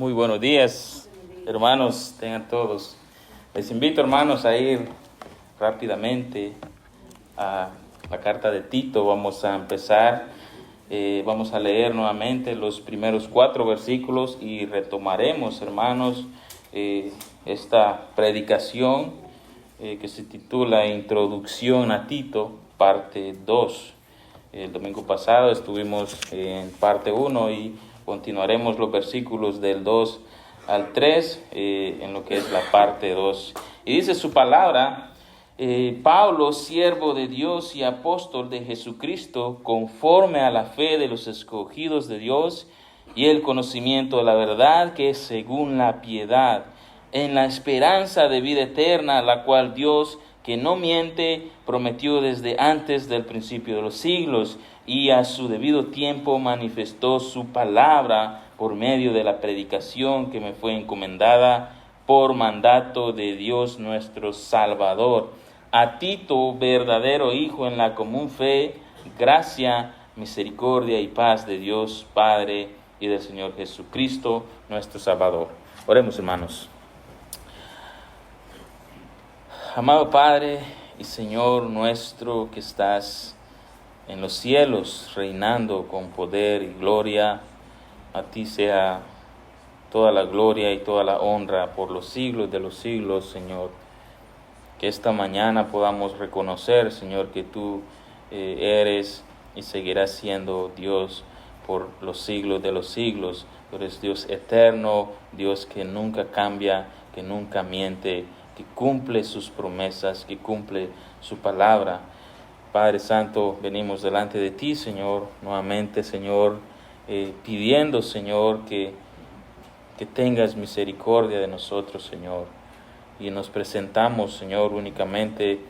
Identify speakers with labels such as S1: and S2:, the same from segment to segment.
S1: Muy buenos días, hermanos, tengan todos. Les invito, hermanos, a ir rápidamente a la carta de Tito. Vamos a empezar, vamos a leer nuevamente los primeros 4 versículos y retomaremos, hermanos, esta predicación que se titula Introducción a Tito, parte 2. El domingo pasado estuvimos en parte 1 y continuaremos los versículos del 2 al 3 en lo que es la parte 2. Y dice su palabra: Pablo, siervo de Dios y apóstol de Jesucristo, conforme a la fe de los escogidos de Dios y el conocimiento de la verdad que es según la piedad, en la esperanza de vida eterna, la cual Dios, que no miente, prometió desde antes del principio de los siglos, y a su debido tiempo manifestó su palabra por medio de la predicación que me fue encomendada por mandato de Dios nuestro Salvador. A Tito, verdadero hijo en la común fe, gracia, misericordia y paz de Dios Padre y del Señor Jesucristo nuestro Salvador. Oremos, hermanos. Amado Padre y Señor nuestro que estás en los cielos, reinando con poder y gloria, a ti sea toda la gloria y toda la honra por los siglos de los siglos, Señor. Que esta mañana podamos reconocer, Señor, que tú eres y seguirás siendo Dios por los siglos de los siglos. Tú eres Dios eterno, Dios que nunca cambia, que nunca miente, que cumple sus promesas, que cumple su palabra. Padre Santo, venimos delante de ti, Señor, nuevamente, Señor, pidiendo, Señor, que tengas misericordia de nosotros, Señor. Y nos presentamos, Señor, únicamente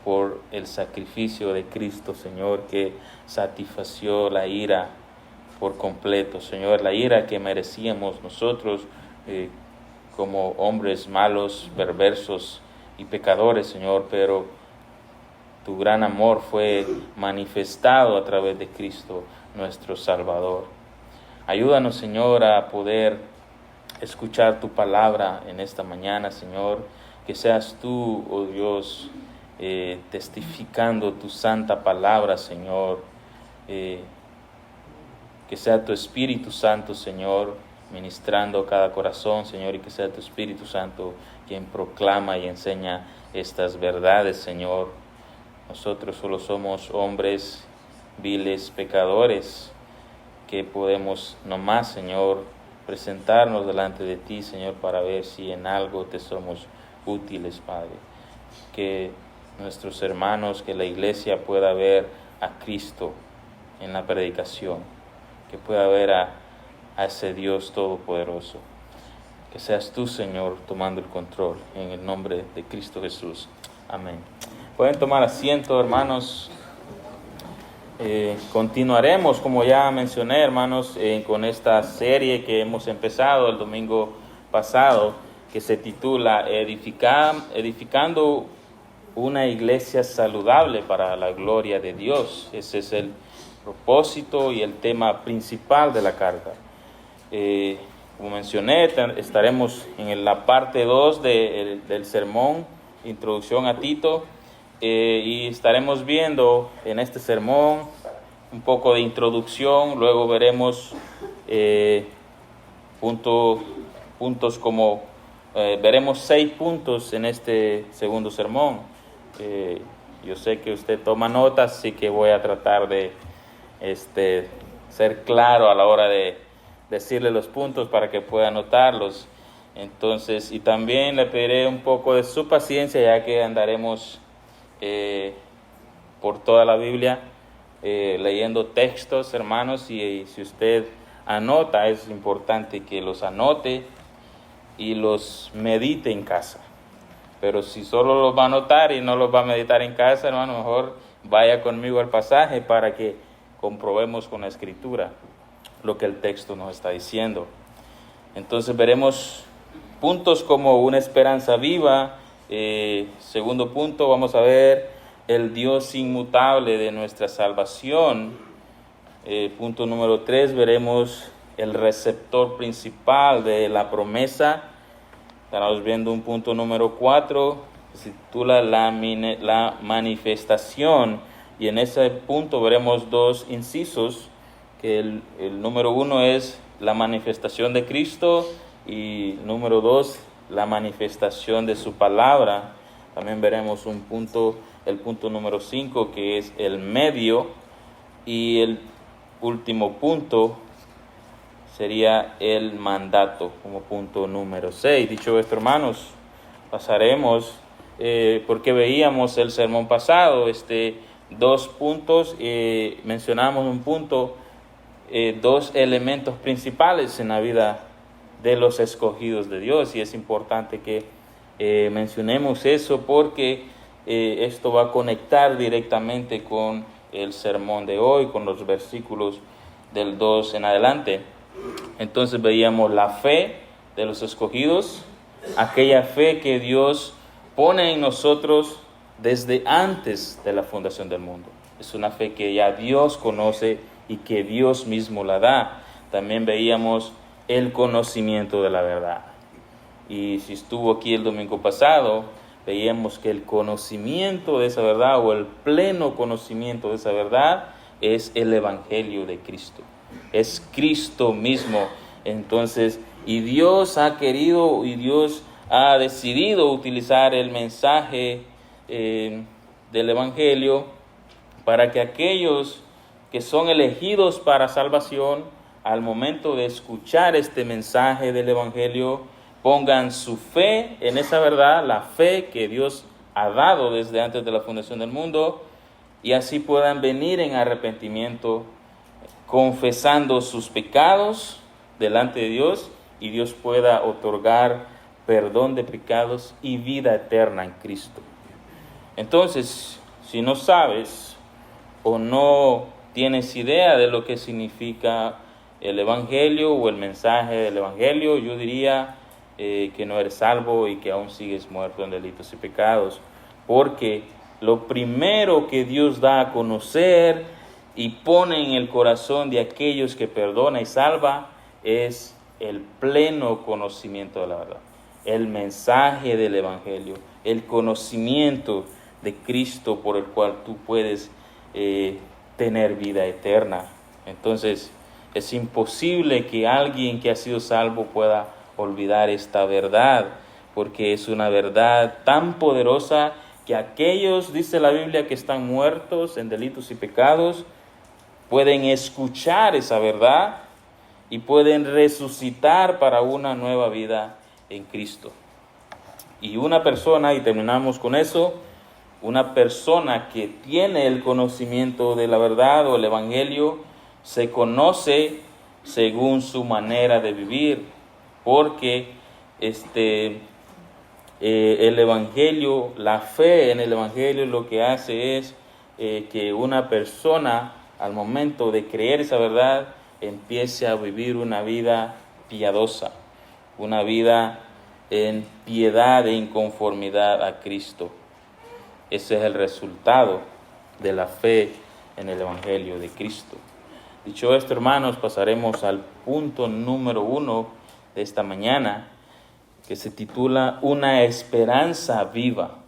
S1: por el sacrificio de Cristo, Señor, que satisfació la ira por completo, Señor, la ira que merecíamos nosotros como hombres malos, perversos y pecadores, Señor, pero tu gran amor fue manifestado a través de Cristo, nuestro Salvador. Ayúdanos, Señor, a poder escuchar tu palabra en esta mañana, Señor, que seas tú, oh Dios, testificando tu santa palabra, Señor, que sea tu Espíritu Santo, Señor, ministrando cada corazón, Señor, y que sea tu Espíritu Santo quien proclama y enseña estas verdades, Señor. Nosotros solo somos hombres viles, pecadores, que podemos nomás, Señor, presentarnos delante de ti, Señor, para ver si en algo te somos útiles, Padre. Que nuestros hermanos, que la iglesia pueda ver a Cristo en la predicación, que pueda ver a ese Dios todopoderoso. Que seas tú, Señor, tomando el control, en el nombre de Cristo Jesús. Amén. Pueden tomar asiento, hermanos. Continuaremos, como ya mencioné, hermanos, con esta serie que hemos empezado el domingo pasado, que se titula Edificando una iglesia saludable para la gloria de Dios. Ese es el propósito y el tema principal de la carta. Como mencioné, estaremos en la parte 2 del sermón, Introducción a Tito, y estaremos viendo en este sermón un poco de introducción. Luego veremos puntos como, veremos 6 puntos en este segundo sermón. Yo sé que usted toma notas, así que voy a tratar de ser claro a la hora de decirle los puntos para que pueda anotarlos. Entonces, y también le pediré un poco de su paciencia, ya que andaremos por toda la Biblia leyendo textos, hermanos, y si usted anota, es importante que los anote y los medite en casa. Pero si solo los va a anotar y no los va a meditar en casa, hermano, mejor vaya conmigo al pasaje para que comprobemos con la Escritura lo que el texto nos está diciendo. Entonces veremos puntos como una esperanza viva. Segundo punto, vamos a ver el Dios inmutable de nuestra salvación. Punto número 3, veremos el receptor principal de la promesa. Estamos viendo un punto número 4, que se titula la manifestación, y en ese punto veremos dos incisos, que el número 1 es la manifestación de Cristo, y número 2, la manifestación de su palabra. También veremos el punto número 5, que es el medio, y el último punto sería el mandato, como punto número 6. Dicho esto, hermanos, pasaremos, porque veíamos el sermón pasado, dos puntos, mencionamos un punto, dos elementos principales en la vida de los escogidos de Dios, y es importante que mencionemos eso, porque esto va a conectar directamente con el sermón de hoy, con los versículos del 2 en adelante. Entonces veíamos la fe de los escogidos, aquella fe que Dios pone en nosotros desde antes de la fundación del mundo. Es una fe que ya Dios conoce y que Dios mismo la da. También veíamos el conocimiento de la verdad. Y si estuvo aquí el domingo pasado, veíamos que el conocimiento de esa verdad, o el pleno conocimiento de esa verdad, es el Evangelio de Cristo. Es Cristo mismo. Entonces, y Dios ha querido y Dios ha decidido utilizar el mensaje del Evangelio para que aquellos que son elegidos para salvación, al momento de escuchar este mensaje del Evangelio, pongan su fe en esa verdad, la fe que Dios ha dado desde antes de la fundación del mundo, y así puedan venir en arrepentimiento, confesando sus pecados delante de Dios, y Dios pueda otorgar perdón de pecados y vida eterna en Cristo. Entonces, si no sabes o no tienes idea de lo que significa el Evangelio o el mensaje del Evangelio, yo diría que no eres salvo y que aún sigues muerto en delitos y pecados, porque lo primero que Dios da a conocer y pone en el corazón de aquellos que perdona y salva es el pleno conocimiento de la verdad, el mensaje del Evangelio, el conocimiento de Cristo por el cual tú puedes tener vida eterna. Entonces, es imposible que alguien que ha sido salvo pueda olvidar esta verdad, porque es una verdad tan poderosa que aquellos, dice la Biblia, que están muertos en delitos y pecados, pueden escuchar esa verdad y pueden resucitar para una nueva vida en Cristo. Y una persona, y terminamos con eso, una persona que tiene el conocimiento de la verdad o el Evangelio, se conoce según su manera de vivir, porque el Evangelio, la fe en el Evangelio, lo que hace es que una persona, al momento de creer esa verdad, empiece a vivir una vida piadosa, una vida en piedad e inconformidad a Cristo. Ese es el resultado de la fe en el Evangelio de Cristo. Dicho esto, hermanos, pasaremos al punto número 1 de esta mañana, que se titula Una esperanza viva.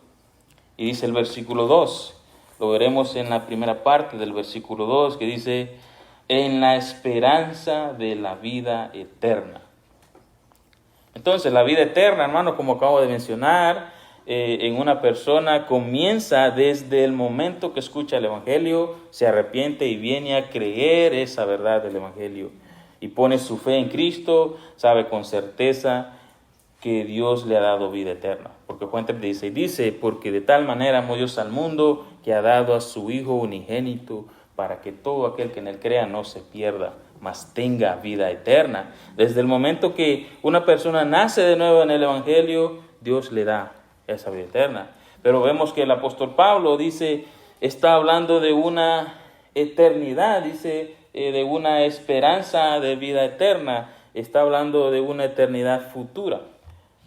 S1: Y dice el versículo 2, lo veremos en la primera parte del versículo 2, que dice, en la esperanza de la vida eterna. Entonces, la vida eterna, hermanos, como acabo de mencionar, en una persona comienza desde el momento que escucha el Evangelio, se arrepiente y viene a creer esa verdad del Evangelio y pone su fe en Cristo, sabe con certeza que Dios le ha dado vida eterna. Porque Juan 3:16 dice, porque de tal manera amó Dios al mundo que ha dado a su Hijo unigénito para que todo aquel que en él crea no se pierda, mas tenga vida eterna. Desde el momento que una persona nace de nuevo en el Evangelio, Dios le da esa vida eterna. Pero vemos que el apóstol Pablo está hablando de una eternidad, de una esperanza de vida eterna, está hablando de una eternidad futura,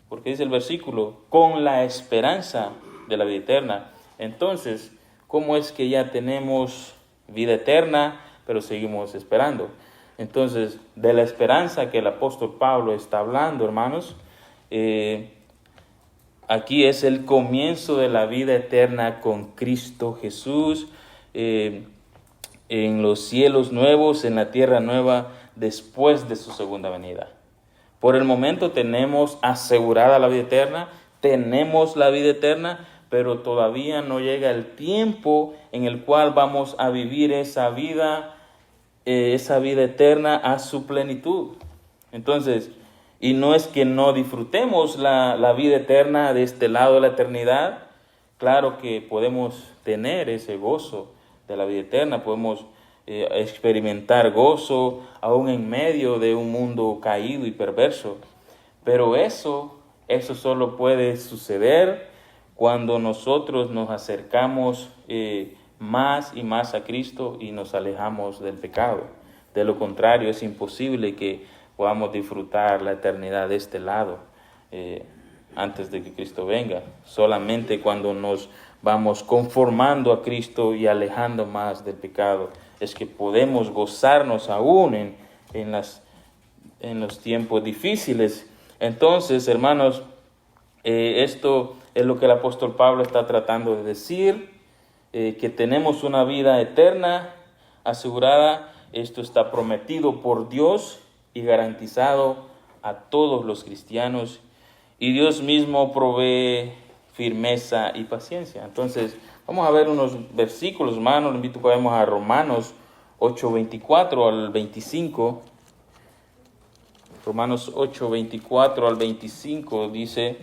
S1: porque dice el versículo, con la esperanza de la vida eterna. Entonces, ¿cómo es que ya tenemos vida eterna, pero seguimos esperando? Entonces, de la esperanza que el apóstol Pablo está hablando, hermanos, aquí es el comienzo de la vida eterna con Cristo Jesús, en los cielos nuevos, en la tierra nueva, después de su segunda venida. Por el momento tenemos asegurada la vida eterna, tenemos la vida eterna, pero todavía no llega el tiempo en el cual vamos a vivir esa vida eterna a su plenitud. Entonces, y no es que no disfrutemos la vida eterna de este lado de la eternidad. Claro que podemos tener ese gozo de la vida eterna, podemos experimentar gozo aún en medio de un mundo caído y perverso. Pero eso solo puede suceder cuando nosotros nos acercamos más y más a Cristo y nos alejamos del pecado. De lo contrario, es imposible que podamos disfrutar la eternidad de este lado antes de que Cristo venga. Solamente cuando nos vamos conformando a Cristo y alejando más del pecado es que podemos gozarnos aún en los tiempos difíciles. Entonces, hermanos, esto es lo que el apóstol Pablo está tratando de decir, que tenemos una vida eterna asegurada. Esto está prometido por Dios y garantizado a todos los cristianos, y Dios mismo provee firmeza y paciencia. Entonces, vamos a ver unos versículos, hermanos. Les invito a que vayamos a Romanos 8:24 al 25. Romanos 8:24 al 25 dice: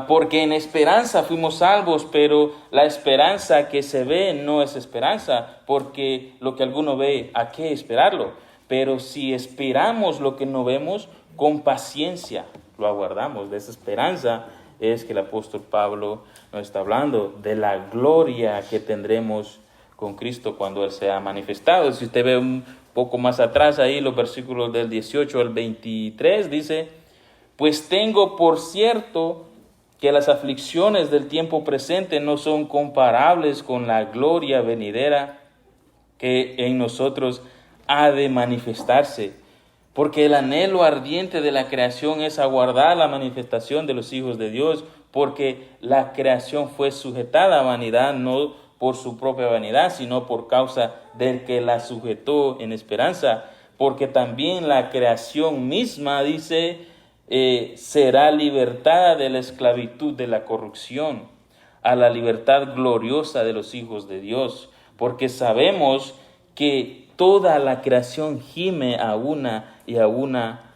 S1: porque en esperanza fuimos salvos, pero la esperanza que se ve no es esperanza, porque lo que alguno ve, ¿a qué esperarlo? Pero si esperamos lo que no vemos, con paciencia lo aguardamos. De esa esperanza es que el apóstol Pablo nos está hablando, de la gloria que tendremos con Cristo cuando Él sea manifestado. Si usted ve un poco más atrás ahí, los versículos del 18 al 23, dice: pues tengo por cierto que las aflicciones del tiempo presente no son comparables con la gloria venidera que en nosotros ha de manifestarse, porque el anhelo ardiente de la creación es aguardar la manifestación de los hijos de Dios, porque la creación fue sujetada a vanidad, no por su propia vanidad, sino por causa del que la sujetó en esperanza, porque también la creación misma, dice, será libertada de la esclavitud de la corrupción a la libertad gloriosa de los hijos de Dios, porque sabemos que toda la creación gime a una y a una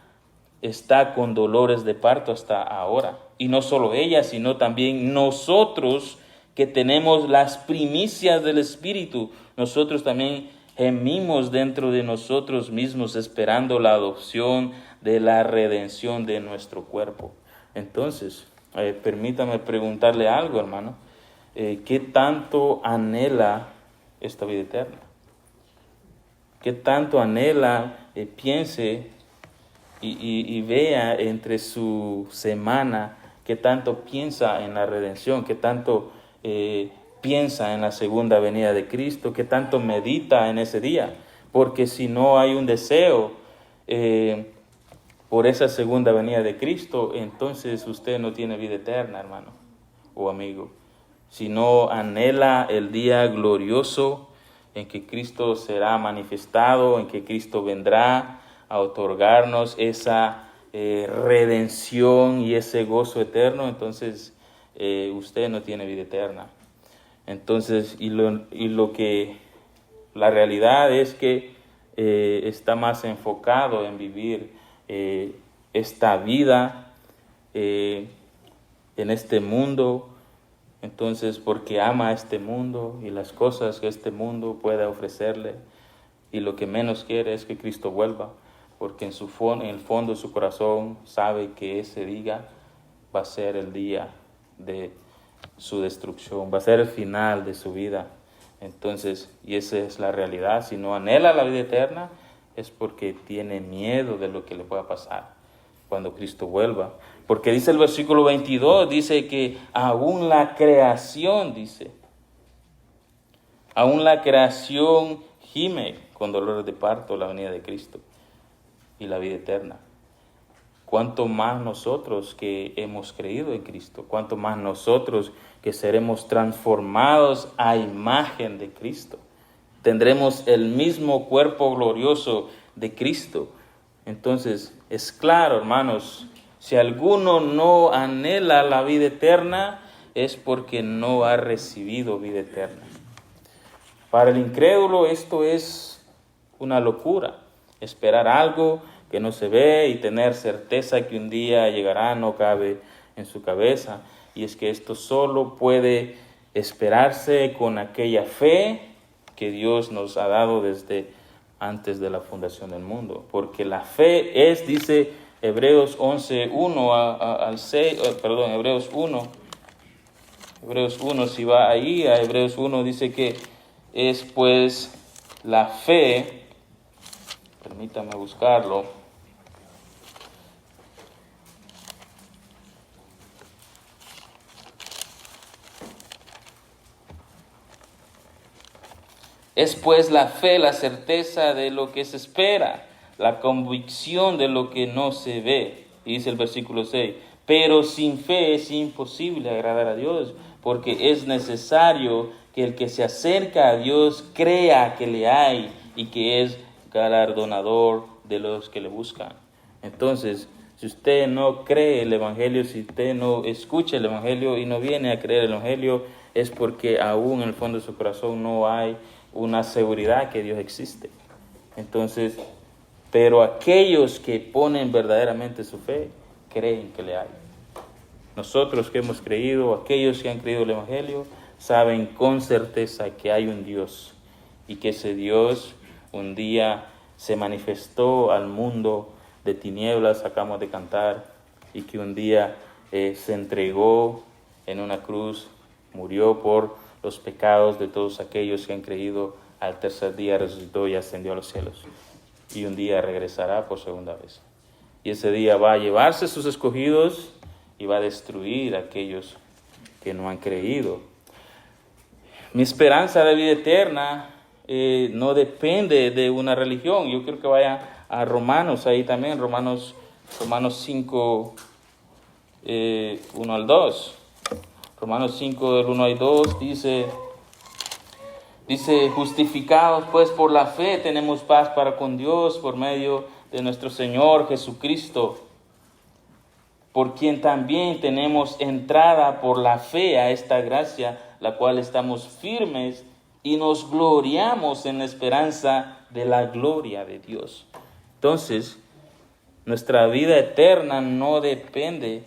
S1: está con dolores de parto hasta ahora. Y no solo ella, sino también nosotros que tenemos las primicias del Espíritu. Nosotros también gemimos dentro de nosotros mismos esperando la adopción de la redención de nuestro cuerpo. Entonces, permítame preguntarle algo, hermano. ¿Qué tanto anhela esta vida eterna? ¿Qué tanto anhela, piense y vea entre su semana, qué tanto piensa en la redención, qué tanto piensa en la segunda venida de Cristo, qué tanto medita en ese día? Porque si no hay un deseo por esa segunda venida de Cristo, entonces usted no tiene vida eterna, hermano o amigo. Si no anhela el día glorioso en que Cristo será manifestado, en que Cristo vendrá a otorgarnos esa redención y ese gozo eterno, entonces usted no tiene vida eterna. Entonces, la realidad es que está más enfocado en vivir esta vida en este mundo. Entonces, porque ama este mundo y las cosas que este mundo puede ofrecerle, y lo que menos quiere es que Cristo vuelva, porque en el fondo de su corazón sabe que ese día va a ser el día de su destrucción, va a ser el final de su vida. Entonces, y esa es la realidad. Si no anhela la vida eterna, es porque tiene miedo de lo que le pueda pasar cuando Cristo vuelva. Porque dice el versículo 22, dice que aún la creación, aún la creación gime con dolores de parto la venida de Cristo y la vida eterna. Cuánto más nosotros que hemos creído en Cristo, cuánto más nosotros que seremos transformados a imagen de Cristo. Tendremos el mismo cuerpo glorioso de Cristo. Entonces, es claro, hermanos, si alguno no anhela la vida eterna, es porque no ha recibido vida eterna. Para el incrédulo esto es una locura. Esperar algo que no se ve y tener certeza que un día llegará no cabe en su cabeza. Y es que esto solo puede esperarse con aquella fe que Dios nos ha dado desde antes de la fundación del mundo. Porque la fe es, dice Hebreos 11:1 al 6, perdón, Hebreos 1, si va ahí a Hebreos 1, dice que es pues la fe, permítame buscarlo, es pues la fe, la certeza de lo que se espera, la convicción de lo que no se ve. Y dice el versículo 6, pero sin fe es imposible agradar a Dios, porque es necesario que el que se acerca a Dios crea que le hay y que es galardonador de los que le buscan. Entonces, si usted no cree el Evangelio, si usted no escucha el Evangelio y no viene a creer el Evangelio, es porque aún en el fondo de su corazón no hay una seguridad que Dios existe. Entonces, pero aquellos que ponen verdaderamente su fe, creen que le hay. Nosotros que hemos creído, aquellos que han creído el Evangelio, saben con certeza que hay un Dios y que ese Dios un día se manifestó al mundo de tinieblas, acabamos de cantar, y que un día se entregó en una cruz, murió por los pecados de todos aquellos que han creído, al tercer día resucitó y ascendió a los cielos. Y un día regresará por segunda vez. Y ese día va a llevarse sus escogidos y va a destruir a aquellos que no han creído. Mi esperanza de vida eterna no depende de una religión. Yo quiero que vaya a Romanos, ahí también, Romanos 5, 1 al 2. Romanos 5, del 1 al 2, dice, justificados pues por la fe tenemos paz para con Dios por medio de nuestro Señor Jesucristo, por quien también tenemos entrada por la fe a esta gracia, la cual estamos firmes y nos gloriamos en la esperanza de la gloria de Dios. Entonces, nuestra vida eterna no depende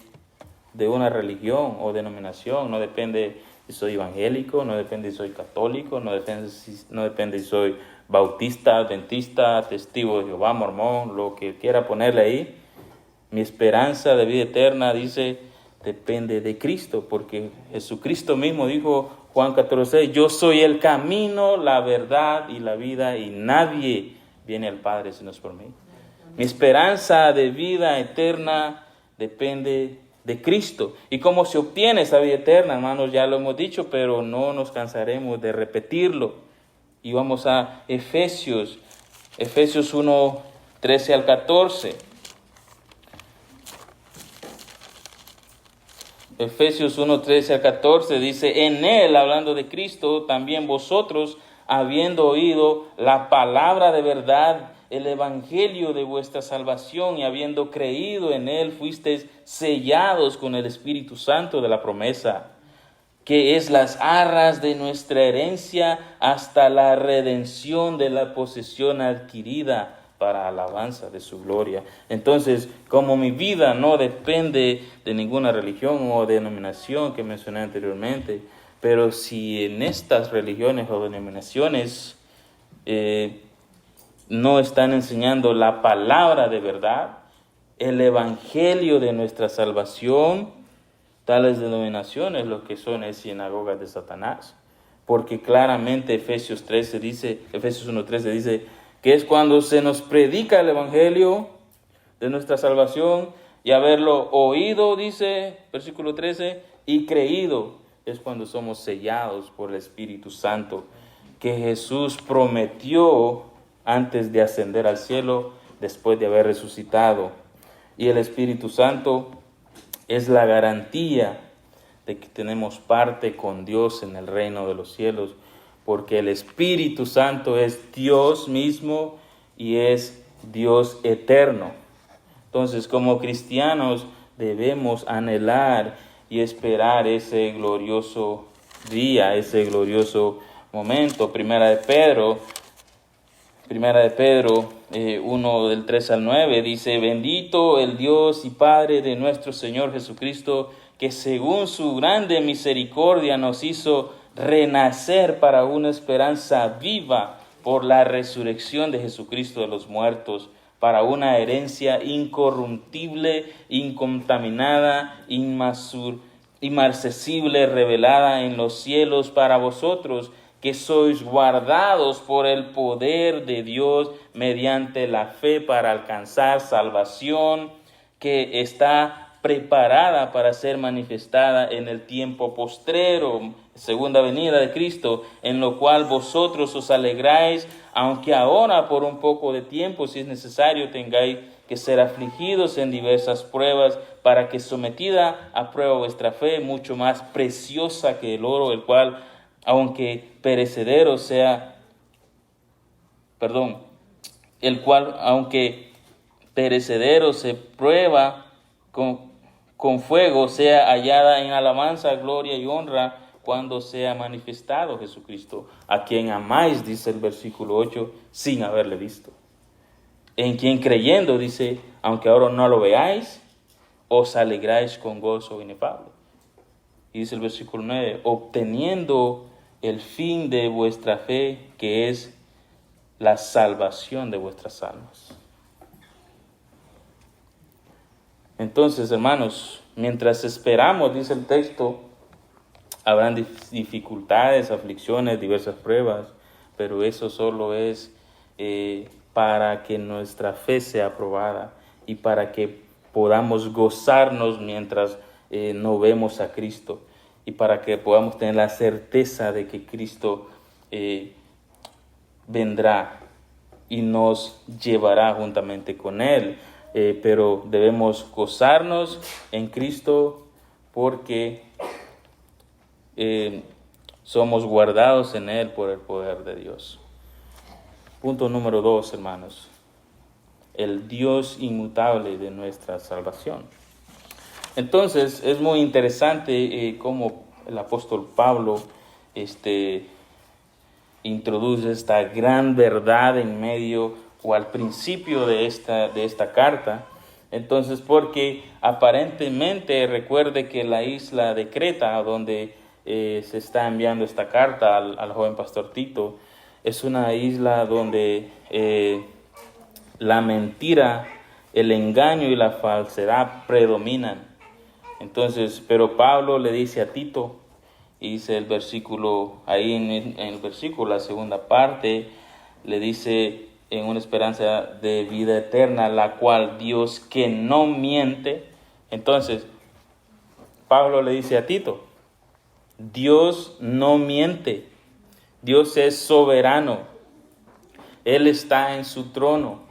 S1: de una religión o denominación, no depende si soy evangélico, no depende si soy católico, no depende si soy bautista, adventista, testigo de Jehová, mormón, lo que quiera ponerle ahí. Mi esperanza de vida eterna, dice, depende de Cristo, porque Jesucristo mismo dijo, Juan 14:6, yo soy el camino, la verdad y la vida, y nadie viene al Padre si no es por mí. Mi esperanza de vida eterna depende de Cristo. ¿Y cómo se obtiene esa vida eterna, hermanos? Ya lo hemos dicho, pero no nos cansaremos de repetirlo. Y vamos a Efesios 1, 13 al 14. Efesios 1, 13 al 14 dice, en él, hablando de Cristo, también vosotros, habiendo oído la palabra de verdad, el evangelio de vuestra salvación, y habiendo creído en él, fuisteis sellados con el Espíritu Santo de la promesa, que es las arras de nuestra herencia hasta la redención de la posesión adquirida para alabanza de su gloria. Entonces, como mi vida no depende de ninguna religión o denominación que mencioné anteriormente, pero si en estas religiones o denominaciones no están enseñando la palabra de verdad, el evangelio de nuestra salvación, tales denominaciones lo que son es sinagogas de Satanás, porque claramente Efesios 1:13 dice que es cuando se nos predica el evangelio de nuestra salvación y haberlo oído, dice versículo 13, y creído, es cuando somos sellados por el Espíritu Santo, que Jesús prometió antes de ascender al cielo, después de haber resucitado. Y el Espíritu Santo es la garantía de que tenemos parte con Dios en el reino de los cielos, porque el Espíritu Santo es Dios mismo y es Dios eterno. Entonces, como cristianos debemos anhelar y esperar ese glorioso día, ese glorioso momento. Primera de Pedro 1 del 3 al 9 dice: bendito el Dios y Padre de nuestro Señor Jesucristo, que según su grande misericordia nos hizo renacer para una esperanza viva por la resurrección de Jesucristo de los muertos, para una herencia incorruptible, incontaminada, inmarcesible, revelada en los cielos para vosotros, que sois guardados por el poder de Dios mediante la fe para alcanzar salvación, que está preparada para ser manifestada en el tiempo postrero, segunda venida de Cristo, en lo cual vosotros os alegráis, aunque ahora por un poco de tiempo, si es necesario, tengáis que ser afligidos en diversas pruebas, para que sometida a prueba vuestra fe, mucho más preciosa que el oro, el cual, aunque perecedero sea, se prueba con fuego, sea hallada en alabanza, gloria y honra cuando sea manifestado Jesucristo, a quien amáis, dice el versículo 8, sin haberle visto. En quien creyendo, dice, aunque ahora no lo veáis, os alegráis con gozo inefable. Y dice el versículo 9, obteniendo el fin de vuestra fe, que es la salvación de vuestras almas. Entonces, hermanos, mientras esperamos, dice el texto, habrán dificultades, aflicciones, diversas pruebas, pero eso solo es para que nuestra fe sea aprobada y para que podamos gozarnos mientras no vemos a Cristo, y para que podamos tener la certeza de que Cristo vendrá y nos llevará juntamente con Él. Pero debemos gozarnos en Cristo porque somos guardados en Él por el poder de Dios. Punto número 2, hermanos. El Dios inmutable de nuestra salvación. Entonces, es muy interesante cómo el apóstol Pablo introduce esta gran verdad en medio o al principio de esta carta. Entonces, porque aparentemente, recuerde que la isla de Creta, donde se está enviando esta carta al joven pastor Tito, es una isla donde la mentira, el engaño y la falsedad predominan. Entonces, pero Pablo le dice a Tito, y dice el versículo, ahí en el versículo, la segunda parte, le dice: en una esperanza de vida eterna, la cual Dios, que no miente. Entonces, Pablo le dice a Tito, Dios no miente, Dios es soberano, Él está en su trono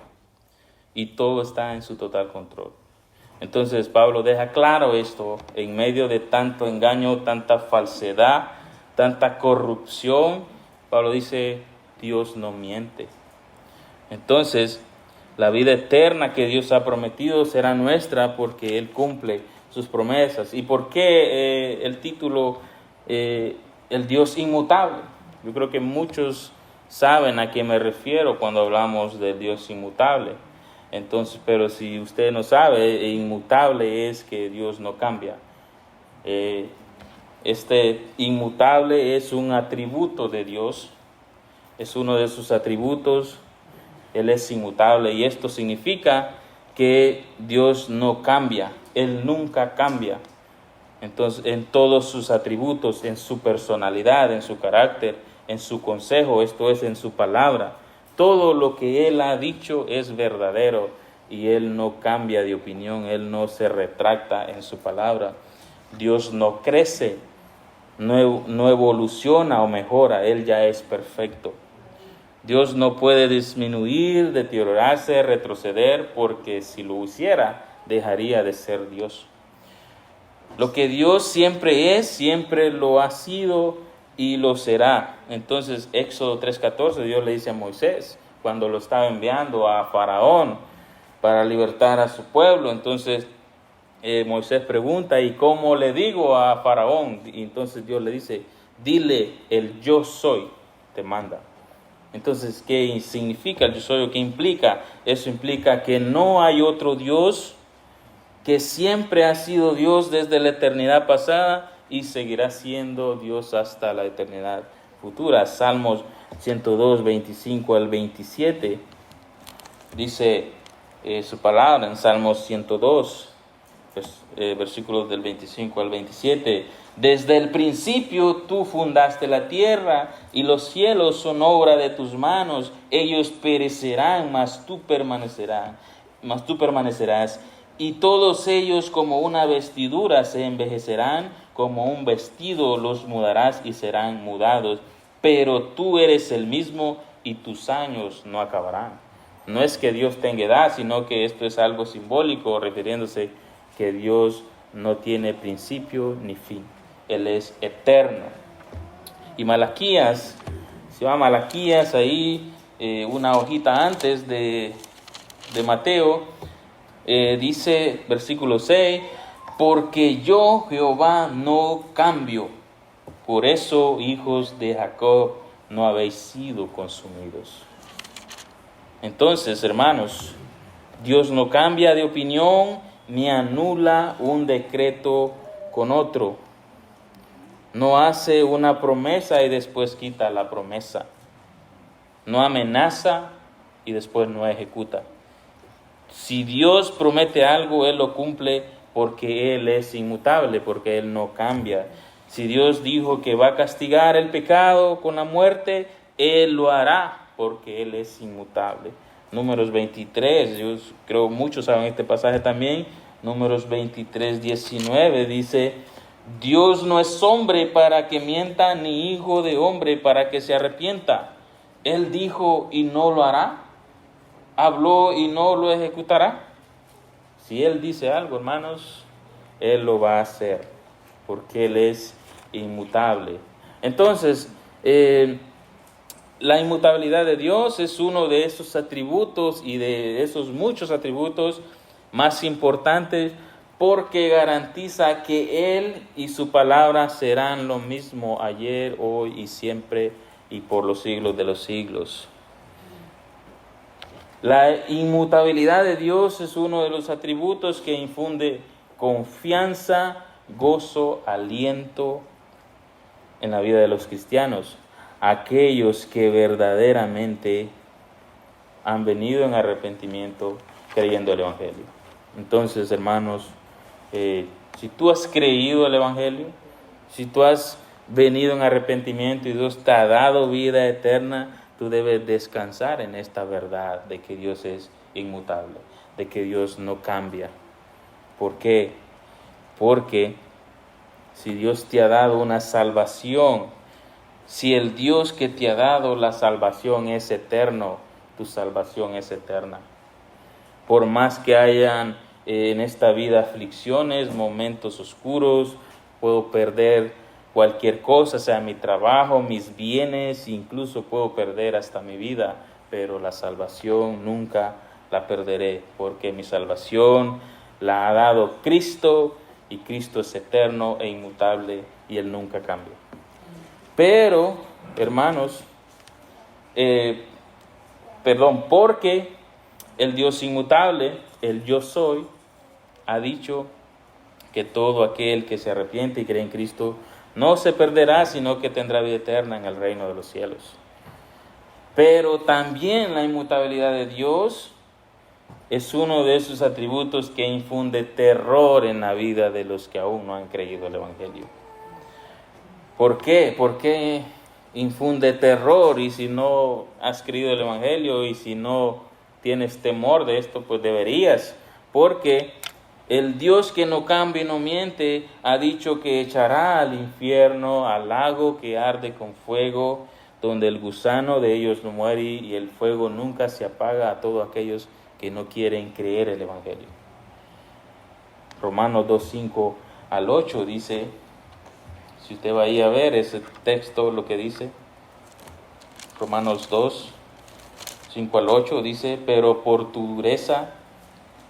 S1: y todo está en su total control. Entonces Pablo deja claro esto en medio de tanto engaño, tanta falsedad, tanta corrupción. Pablo dice, Dios no miente. Entonces, la vida eterna que Dios ha prometido será nuestra porque Él cumple sus promesas. ¿Y por qué el título, el Dios inmutable? Yo creo que muchos saben a qué me refiero cuando hablamos del Dios inmutable. Entonces, pero si usted no sabe, inmutable es que Dios no cambia. Este inmutable es un atributo de Dios, es uno de sus atributos. Él es inmutable y esto significa que Dios no cambia, Él nunca cambia. Entonces, en todos sus atributos, en su personalidad, en su carácter, en su consejo, esto es, en su palabra. Todo lo que Él ha dicho es verdadero y Él no cambia de opinión, Él no se retracta en su palabra. Dios no crece, no evoluciona o mejora, Él ya es perfecto. Dios no puede disminuir, deteriorarse, retroceder, porque si lo hiciera, dejaría de ser Dios. Lo que Dios siempre es, siempre lo ha sido y lo será. Entonces, Éxodo 3:14, Dios le dice a Moisés, cuando lo estaba enviando a Faraón para libertar a su pueblo, entonces Moisés pregunta, ¿y cómo le digo a Faraón? Y entonces Dios le dice, dile, el yo soy te manda. Entonces, ¿qué significa el yo soy o qué implica? Eso implica que no hay otro Dios, que siempre ha sido Dios desde la eternidad pasada y seguirá siendo Dios hasta la eternidad futura. Salmos 102, 25 al 27, dice su palabra en Salmos 102, versículos del 25 al 27. Desde el principio tú fundaste la tierra y los cielos son obra de tus manos. Ellos perecerán, mas tú permanecerás. Y todos ellos como una vestidura se envejecerán, como un vestido los mudarás y serán mudados. Pero tú eres el mismo y tus años no acabarán. No es que Dios tenga edad, sino que esto es algo simbólico, refiriéndose que Dios no tiene principio ni fin. Él es eterno. Y Malaquías, se llama Malaquías ahí, una hojita antes de Mateo, dice, versículo 6, porque yo, Jehová, no cambio. Por eso, hijos de Jacob, no habéis sido consumidos. Entonces, hermanos, Dios no cambia de opinión ni anula un decreto con otro. No hace una promesa y después quita la promesa. No amenaza y después no ejecuta. Si Dios promete algo, Él lo cumple porque Él es inmutable, porque Él no cambia. Si Dios dijo que va a castigar el pecado con la muerte, Él lo hará porque Él es inmutable. Números 23, yo creo muchos saben este pasaje también. Números 23, 19 dice, Dios no es hombre para que mienta, ni hijo de hombre para que se arrepienta. Él dijo y no lo hará. Habló y no lo ejecutará. Si Él dice algo, hermanos, Él lo va a hacer, porque Él es inmutable. Entonces, la inmutabilidad de Dios es uno de esos atributos y de esos muchos atributos más importantes, porque garantiza que Él y su palabra serán lo mismo ayer, hoy y siempre y por los siglos de los siglos. La inmutabilidad de Dios es uno de los atributos que infunde confianza, gozo, aliento en la vida de los cristianos, aquellos que verdaderamente han venido en arrepentimiento creyendo el Evangelio. Entonces, hermanos, si tú has creído el Evangelio, si tú has venido en arrepentimiento y Dios te ha dado vida eterna, tú debes descansar en esta verdad de que Dios es inmutable, de que Dios no cambia. ¿Por qué? Porque si Dios te ha dado una salvación, si el Dios que te ha dado la salvación es eterno, tu salvación es eterna. Por más que hayan en esta vida aflicciones, momentos oscuros, puedo perder cualquier cosa, sea mi trabajo, mis bienes, incluso puedo perder hasta mi vida, pero la salvación nunca la perderé, porque mi salvación la ha dado Cristo, y Cristo es eterno e inmutable, y Él nunca cambia. Pero, hermanos, porque el Dios inmutable, el yo soy, ha dicho que todo aquel que se arrepiente y cree en Cristo no se perderá, sino que tendrá vida eterna en el reino de los cielos. Pero también la inmutabilidad de Dios es uno de esos atributos que infunde terror en la vida de los que aún no han creído el Evangelio. ¿Por qué? ¿Por qué infunde terror? Y si no has creído el Evangelio y si no tienes temor de esto, pues deberías. Porque el Dios que no cambia y no miente ha dicho que echará al infierno, al lago que arde con fuego, donde el gusano de ellos no muere y el fuego nunca se apaga a todos aquellos que no quieren creer el Evangelio. Romanos 2:5 al 8 dice, si usted va ahí a ver ese texto, lo que dice, Romanos 2:5 al 8 dice, pero por tu dureza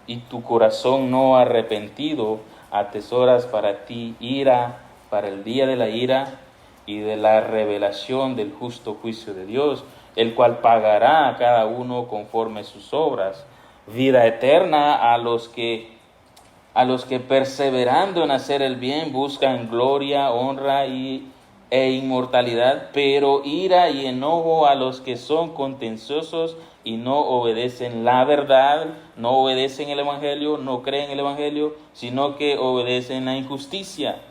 S1: y tu corazón no arrepentido, atesoras para ti ira para el día de la ira y de la revelación del justo juicio de Dios, el cual pagará a cada uno conforme sus obras, vida eterna a los que perseverando en hacer el bien buscan gloria, honra e inmortalidad, pero ira y enojo a los que son contenciosos y no obedecen la verdad, no obedecen el Evangelio, no creen el Evangelio, sino que obedecen la injusticia.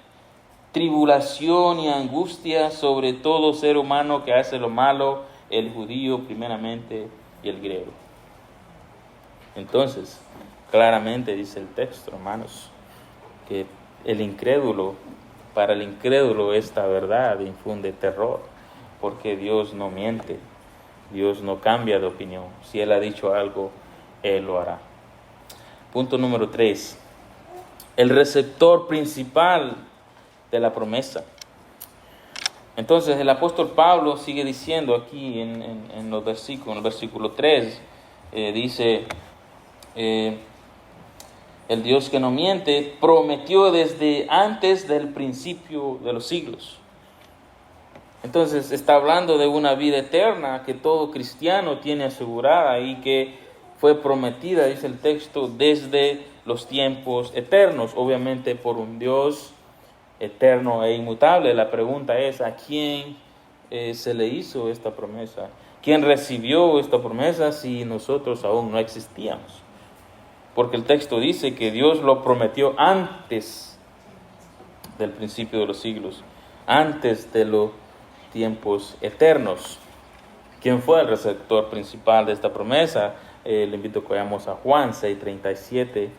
S1: Tribulación y angustia sobre todo ser humano que hace lo malo, el judío primeramente y el griego. Entonces, claramente dice el texto, hermanos, que para el incrédulo esta verdad infunde terror, porque Dios no miente, Dios no cambia de opinión. Si Él ha dicho algo, Él lo hará. Punto número 3. El receptor principal de la promesa. Entonces el apóstol Pablo sigue diciendo aquí en los versículos, en el versículo 3, dice, el Dios que no miente prometió desde antes del principio de los siglos. Entonces está hablando de una vida eterna que todo cristiano tiene asegurada y que fue prometida, dice el texto, desde los tiempos eternos, obviamente por un Dios eterno e inmutable. La pregunta es, ¿a quién se le hizo esta promesa? ¿Quién recibió esta promesa si nosotros aún no existíamos? Porque el texto dice que Dios lo prometió antes del principio de los siglos, antes de los tiempos eternos. ¿Quién fue el receptor principal de esta promesa? Le invito a que vayamos a Juan 6:37.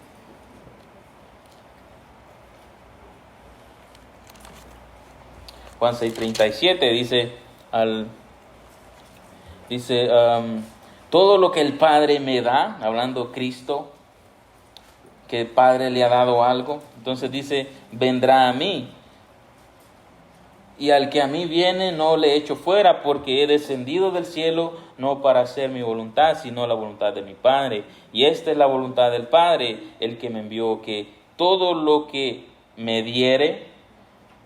S1: Juan 6:37 dice, todo lo que el Padre me da, hablando Cristo, que el Padre le ha dado algo, entonces dice, vendrá a mí. Y al que a mí viene no le echo fuera, porque he descendido del cielo no para hacer mi voluntad, sino la voluntad de mi Padre. Y esta es la voluntad del Padre, el que me envió, que todo lo que me diere,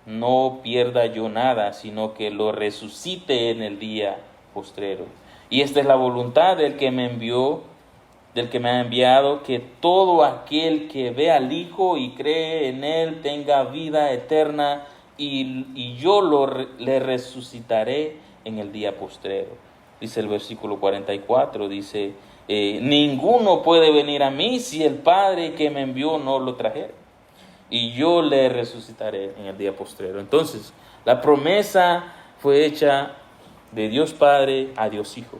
S1: no pierda yo nada, sino que lo resucite en el día postrero. Y esta es la voluntad del que me envió, del que me ha enviado, que todo aquel que ve al Hijo y cree en Él tenga vida eterna, y yo le resucitaré en el día postrero. Dice el versículo 44, dice, ninguno puede venir a mí si el Padre que me envió no lo trajera, y yo le resucitaré en el día postrero. Entonces, la promesa fue hecha de Dios Padre a Dios Hijo.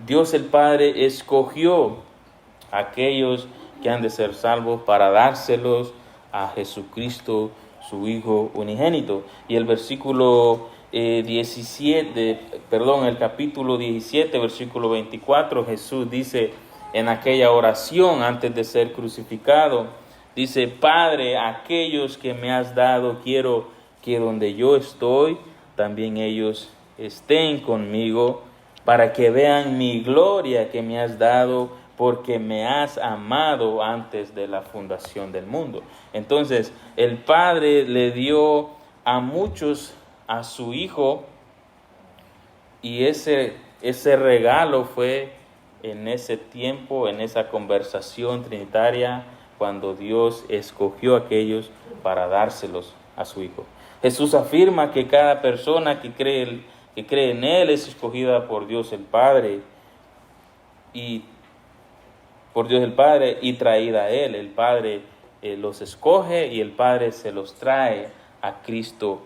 S1: Dios el Padre escogió a aquellos que han de ser salvos para dárselos a Jesucristo, su Hijo unigénito. Y el versículo el capítulo 17, versículo 24, Jesús dice en aquella oración antes de ser crucificado, dice, Padre, aquellos que me has dado, quiero que donde yo estoy, también ellos estén conmigo, para que vean mi gloria que me has dado, porque me has amado antes de la fundación del mundo. Entonces, el Padre le dio a muchos a su Hijo, y ese regalo fue en ese tiempo, en esa conversación trinitaria, cuando Dios escogió a aquellos para dárselos a su Hijo. Jesús afirma que cada persona que cree en Él es escogida por Dios el Padre y traída a Él. El Padre los escoge y el Padre se los trae a Cristo,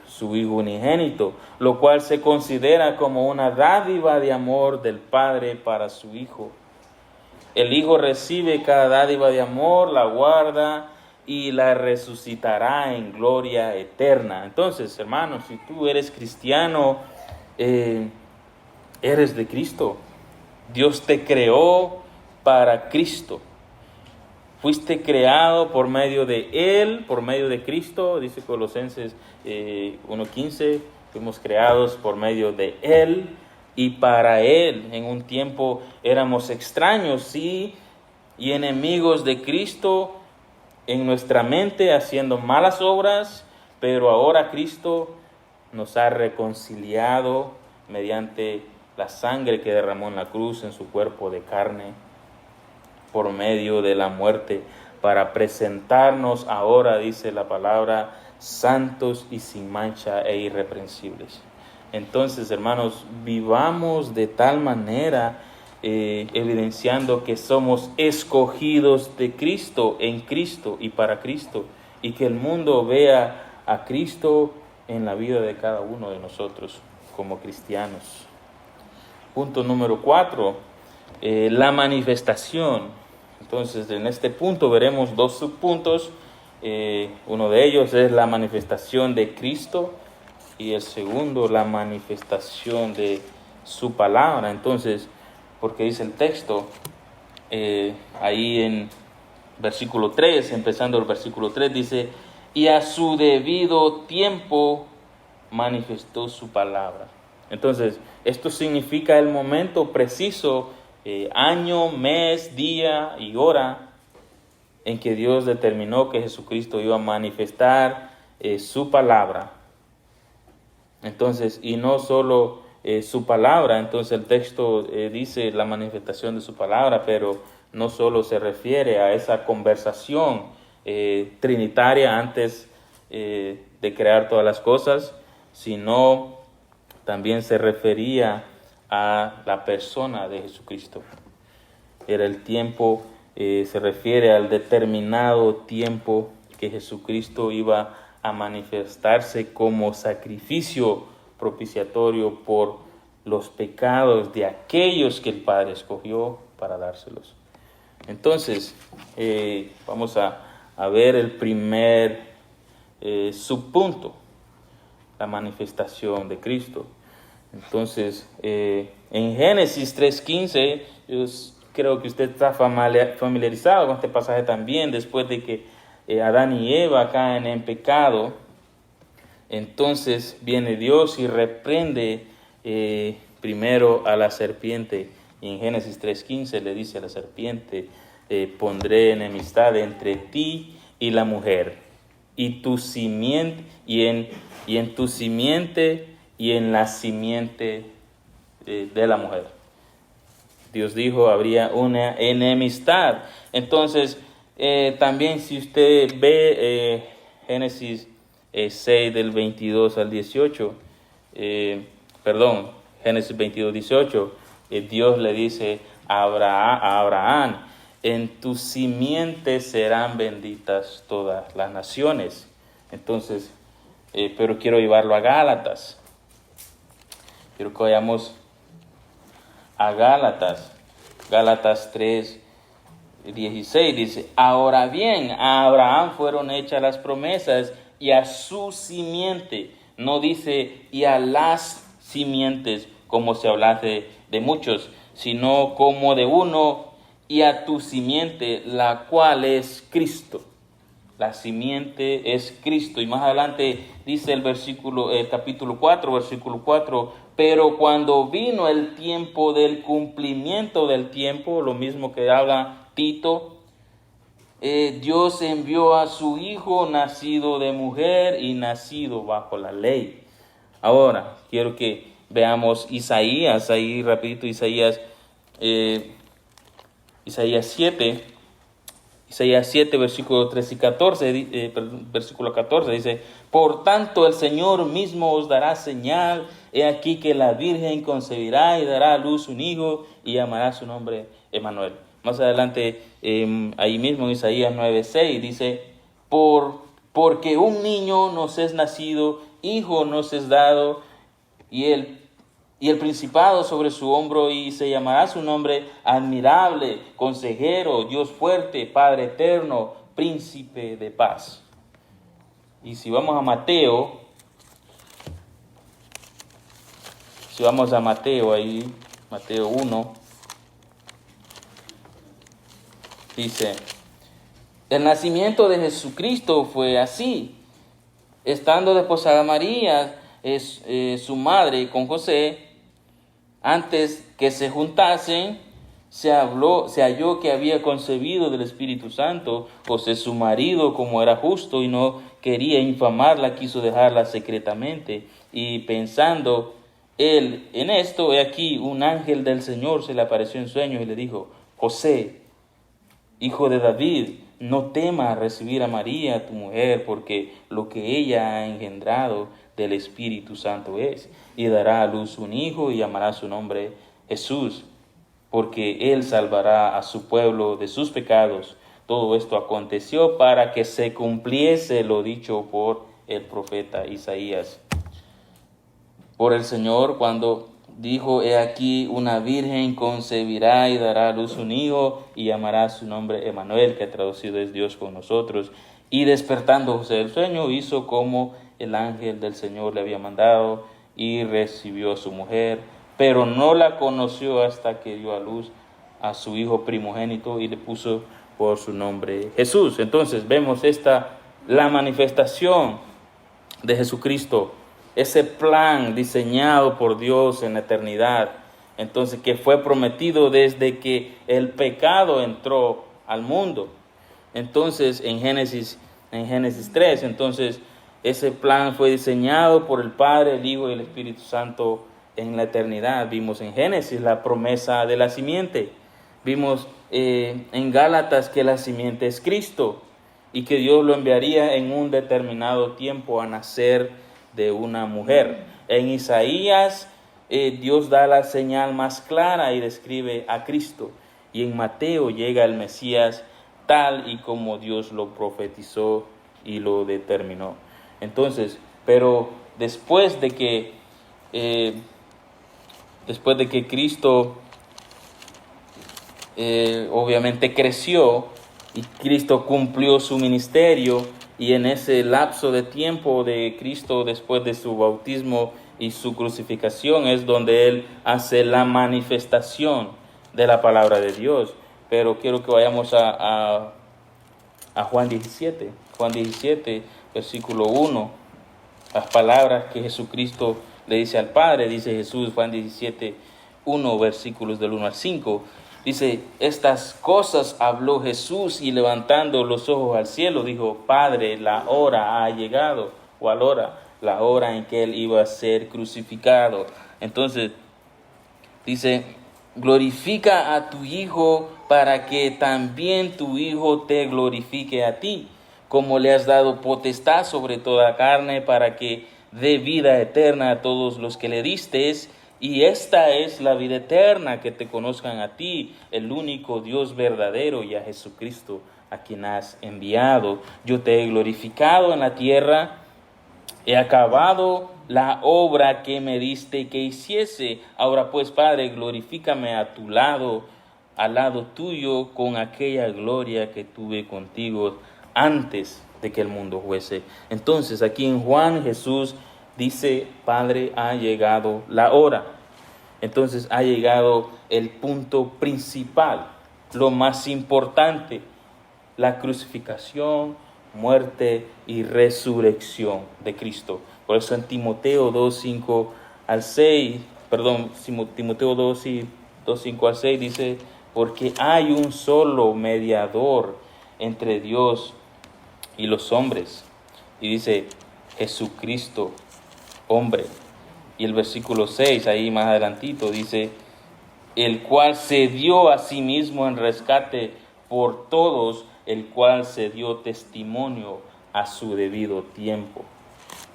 S1: su Hijo unigénito, lo cual se considera como una dádiva de amor del Padre para su Hijo. El Hijo recibe cada dádiva de amor, la guarda y la resucitará en gloria eterna. Entonces, hermanos, si tú eres cristiano, eres de Cristo. Dios te creó para Cristo. Fuiste creado por medio de Él, por medio de Cristo, dice Colosenses 1:15, fuimos creados por medio de Él y para Él. En un tiempo éramos extraños, sí, y enemigos de Cristo en nuestra mente, haciendo malas obras, pero ahora Cristo nos ha reconciliado mediante la sangre que derramó en la cruz en su cuerpo de carne, por medio de la muerte, para presentarnos ahora, dice la palabra, santos y sin mancha e irreprensibles. Entonces, hermanos, vivamos de tal manera, evidenciando que somos escogidos de Cristo, en Cristo y para Cristo, y que el mundo vea a Cristo en la vida de cada uno de nosotros como cristianos. Punto número 4, la manifestación. Entonces, en este punto veremos dos subpuntos. Uno de ellos es la manifestación de Cristo y el segundo, la manifestación de su palabra. Entonces, porque dice el texto, ahí en versículo 3, empezando el versículo 3, dice, y a su debido tiempo manifestó su palabra. Entonces, esto significa el momento preciso, año, mes, día y hora en que Dios determinó que Jesucristo iba a manifestar su palabra. Entonces, y no solo su palabra, entonces el texto dice la manifestación de su palabra, pero no solo se refiere a esa conversación trinitaria antes de crear todas las cosas, sino también se refería a la persona de Jesucristo. Era el tiempo, se refiere al determinado tiempo que Jesucristo iba a manifestarse como sacrificio propiciatorio por los pecados de aquellos que el Padre escogió para dárselos. Entonces, vamos a ver el primer subpunto, la manifestación de Cristo. Entonces, en Génesis 3:15, yo creo que usted está familiarizado con este pasaje también, después de que Adán y Eva caen en pecado. Entonces viene Dios y reprende primero a la serpiente. Y en Génesis 3:15 le dice a la serpiente, pondré enemistad entre ti y la mujer, y tu simiente, y en tu simiente y en la simiente de la mujer. Dios dijo, habría una enemistad. Entonces, también si usted ve Génesis 6 del 22 al 18, Génesis 22:18, Dios le dice a Abraham, en tu simiente serán benditas todas las naciones. Entonces, pero quiero llevarlo a Gálatas. Quiero que vayamos a Gálatas 3:16, dice, ahora bien, a Abraham fueron hechas las promesas y a su simiente, no dice y a las simientes como se hablase de muchos, sino como de uno, y a tu simiente, la cual es Cristo. La simiente es Cristo. Y más adelante dice el capítulo 4, versículo 4, pero cuando vino el tiempo del cumplimiento del tiempo, lo mismo que habla Tito, Dios envió a su Hijo, nacido de mujer y nacido bajo la ley. Ahora, quiero que veamos Isaías, ahí rapidito, Isaías 7, versículo 13 y 14, versículo 14, dice, por tanto el Señor mismo os dará señal, he aquí que la Virgen concebirá y dará a luz un hijo y llamará su nombre Emmanuel. Más adelante, ahí mismo en Isaías 9:6 dice, porque un niño nos es nacido, hijo nos es dado, y el principado sobre su hombro, y se llamará su nombre admirable, consejero, Dios fuerte, Padre eterno, príncipe de paz. Y si vamos a Mateo Si vamos a Mateo, ahí, Mateo 1, dice, el nacimiento de Jesucristo fue así. Estando desposada María, su madre, con José, antes que se juntasen, se halló que había concebido del Espíritu Santo. José, su marido, como era justo y no quería infamarla, quiso dejarla secretamente. Y pensando él en esto, he aquí un ángel del Señor se le apareció en sueños y le dijo, José, hijo de David, no temas recibir a María, tu mujer, porque lo que ella ha engendrado del Espíritu Santo es, y dará a luz un hijo y llamará su nombre Jesús, porque él salvará a su pueblo de sus pecados. Todo esto aconteció para que se cumpliese lo dicho por el profeta Isaías. Por el Señor, cuando dijo, he aquí una virgen concebirá y dará a luz un hijo y llamará su nombre Emmanuel, que traducido es Dios con nosotros. Y despertando José del sueño, hizo como el ángel del Señor le había mandado y recibió a su mujer, pero no la conoció hasta que dio a luz a su hijo primogénito y le puso por su nombre Jesús. Entonces vemos la manifestación de Jesucristo, ese plan diseñado por Dios en la eternidad, entonces que fue prometido desde que el pecado entró al mundo. Entonces en Génesis 3, entonces ese plan fue diseñado por el Padre, el Hijo y el Espíritu Santo en la eternidad. Vimos en Génesis la promesa de la simiente. Vimos en Gálatas que la simiente es Cristo y que Dios lo enviaría en un determinado tiempo a nacer de una mujer. En Isaías, Dios da la señal más clara y describe a Cristo. Y en Mateo llega el Mesías tal y como Dios lo profetizó y lo determinó. Entonces, pero después de que Cristo obviamente creció y Cristo cumplió su ministerio, y en ese lapso de tiempo de Cristo después de su bautismo y su crucificación es donde Él hace la manifestación de la palabra de Dios. Pero quiero que vayamos a Juan 17, versículo 1, las palabras que Jesucristo le dice al Padre. Dice Jesús, Juan 17, 1, versículos del 1 al 5. Dice, estas cosas habló Jesús y levantando los ojos al cielo dijo, Padre, la hora ha llegado, o a la hora en que Él iba a ser crucificado. Entonces, dice, glorifica a tu Hijo para que también tu Hijo te glorifique a ti, como le has dado potestad sobre toda carne para que dé vida eterna a todos los que le distes. Y esta es la vida eterna, que te conozcan a ti, el único Dios verdadero, y a Jesucristo, a quien has enviado. Yo te he glorificado en la tierra, he acabado la obra que me diste que hiciese. Ahora pues, Padre, glorifícame a tu lado, al lado tuyo, con aquella gloria que tuve contigo antes de que el mundo fuese. Entonces, aquí en Juan, Jesús dice, Padre, ha llegado la hora. Entonces ha llegado el punto principal, lo más importante, la crucificación, muerte y resurrección de Cristo. Por eso en Timoteo 2:5 al 6, Timoteo 2:5 al 6 dice, porque hay un solo mediador entre Dios y los hombres. Y dice, Jesucristo, hombre. Y el versículo 6, ahí más adelantito, dice, el cual se dio a sí mismo en rescate por todos, el cual se dio testimonio a su debido tiempo.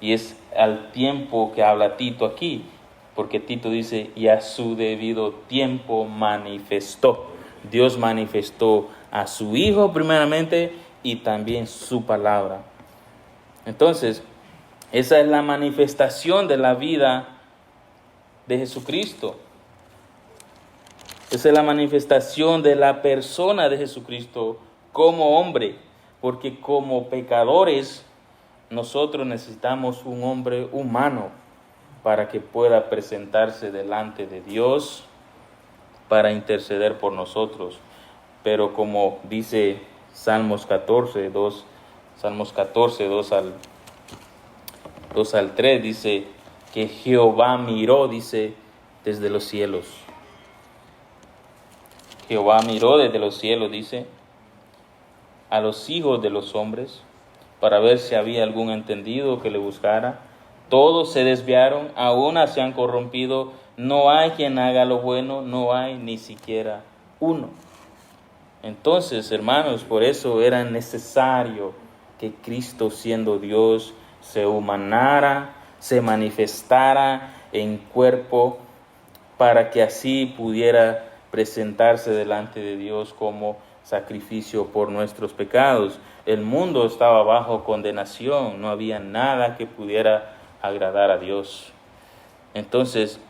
S1: Y es al tiempo que habla Tito aquí, porque Tito dice, y a su debido tiempo manifestó. Dios manifestó a su Hijo primeramente y también su palabra. Entonces, esa es la manifestación de la vida de Jesucristo. Esa es la manifestación de la persona de Jesucristo como hombre, porque como pecadores nosotros necesitamos un hombre humano, para que pueda presentarse delante de Dios para interceder por nosotros. Pero como dice Salmos 14, 2 al 3, dice que Jehová miró, dice, desde los cielos. Jehová miró desde los cielos, dice, a los hijos de los hombres, para ver si había algún entendido que le buscara. Todos se desviaron, a una se han corrompido, no hay quien haga lo bueno, no hay ni siquiera uno. Entonces, hermanos, por eso era necesario que Cristo, siendo Dios, se humanara, se manifestara en cuerpo, para que así pudiera presentarse delante de Dios como sacrificio por nuestros pecados. El mundo estaba bajo condenación, no había nada que pudiera agradar a Dios. Entonces,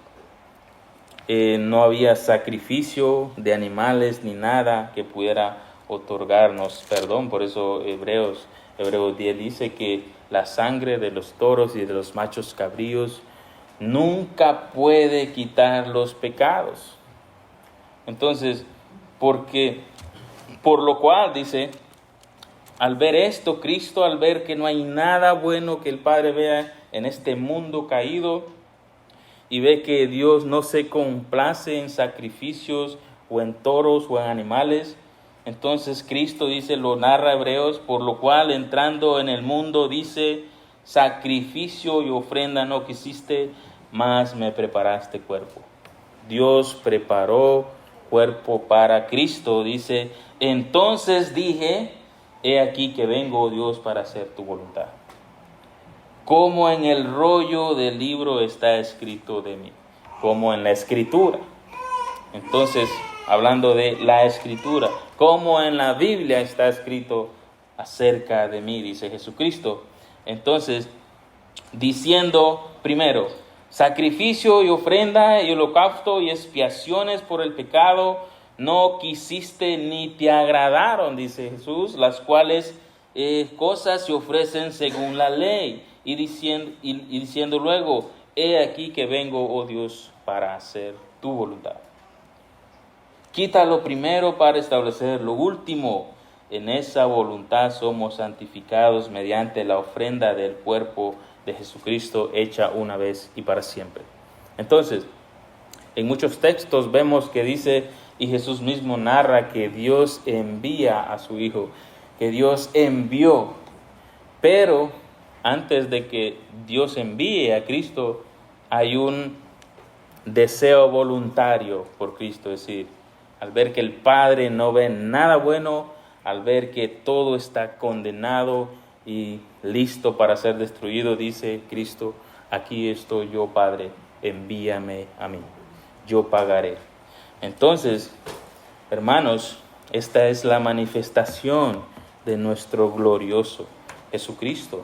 S1: no había sacrificio de animales ni nada que pudiera otorgarnos perdón. Por eso Hebreos 10 dice que la sangre de los toros y de los machos cabríos nunca puede quitar los pecados. Entonces, por lo cual dice, al ver esto, Cristo, al ver que no hay nada bueno que el Padre vea en este mundo caído, y ve que Dios no se complace en sacrificios o en toros o en animales, entonces Cristo dice, lo narra Hebreos, por lo cual entrando en el mundo dice, sacrificio y ofrenda no quisiste, mas me preparaste cuerpo. Dios preparó cuerpo para Cristo, dice, entonces dije, he aquí que vengo, oh Dios, para hacer tu voluntad. Como en el rollo del libro está escrito de mí, como en la Escritura. Entonces, hablando de la Escritura, como en la Biblia está escrito acerca de mí, dice Jesucristo. Entonces, diciendo primero, sacrificio y ofrenda y holocausto y expiaciones por el pecado, no quisiste ni te agradaron, dice Jesús, las cuales cosas se ofrecen según la ley. Y diciendo luego, he aquí que vengo, oh Dios, para hacer tu voluntad. Quita lo primero para establecer lo último. En esa voluntad somos santificados mediante la ofrenda del cuerpo de Jesucristo hecha una vez y para siempre. Entonces, en muchos textos vemos que dice, y Jesús mismo narra que Dios envía a su Hijo, que Dios envió, pero antes de que Dios envíe a Cristo, hay un deseo voluntario por Cristo. Es decir, al ver que el Padre no ve nada bueno, al ver que todo está condenado y listo para ser destruido, dice Cristo, aquí estoy yo, Padre, envíame a mí, yo pagaré. Entonces, hermanos, esta es la manifestación de nuestro glorioso Jesucristo.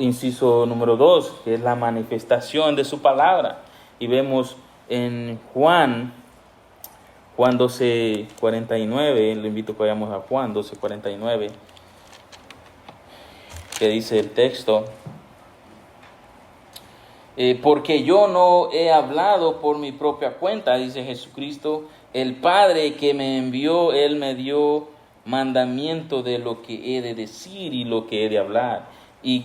S1: Inciso número 2, que es la manifestación de su palabra. Y vemos en Juan 12:49, le invito a que vayamos a Juan 12:49, que dice el texto, porque yo no he hablado por mi propia cuenta, dice Jesucristo, el Padre que me envió, Él me dio mandamiento de lo que he de decir y lo que he de hablar, y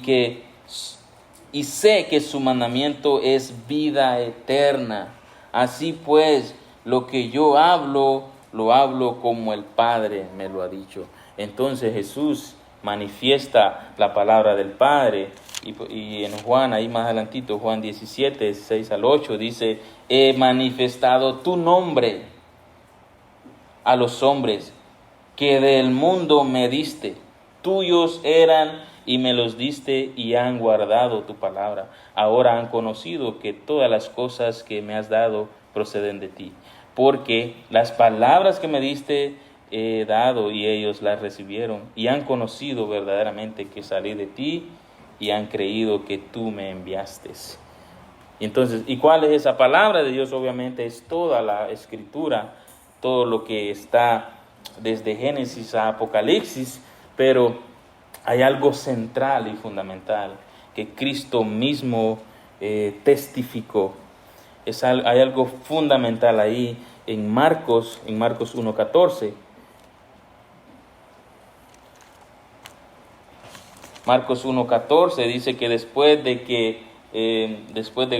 S1: sé que su mandamiento es vida eterna. Así pues, lo que yo hablo, lo hablo como el Padre me lo ha dicho. Entonces Jesús manifiesta la palabra del Padre, y en Juan, ahí más adelantito, Juan 17, 6 al 8, dice, he manifestado tu nombre a los hombres que del mundo me diste, tuyos eran y me los diste y han guardado tu palabra. Ahora han conocido que todas las cosas que me has dado proceden de ti, porque las palabras que me diste he dado y ellos las recibieron y han conocido verdaderamente que salí de ti y han creído que tú me enviaste. Entonces, ¿y cuál es esa palabra de Dios? Obviamente es toda la Escritura, todo lo que está desde Génesis a Apocalipsis, pero hay algo central y fundamental que Cristo mismo testificó. Hay algo fundamental ahí en Marcos 1:14. Marcos 1:14 dice que después de que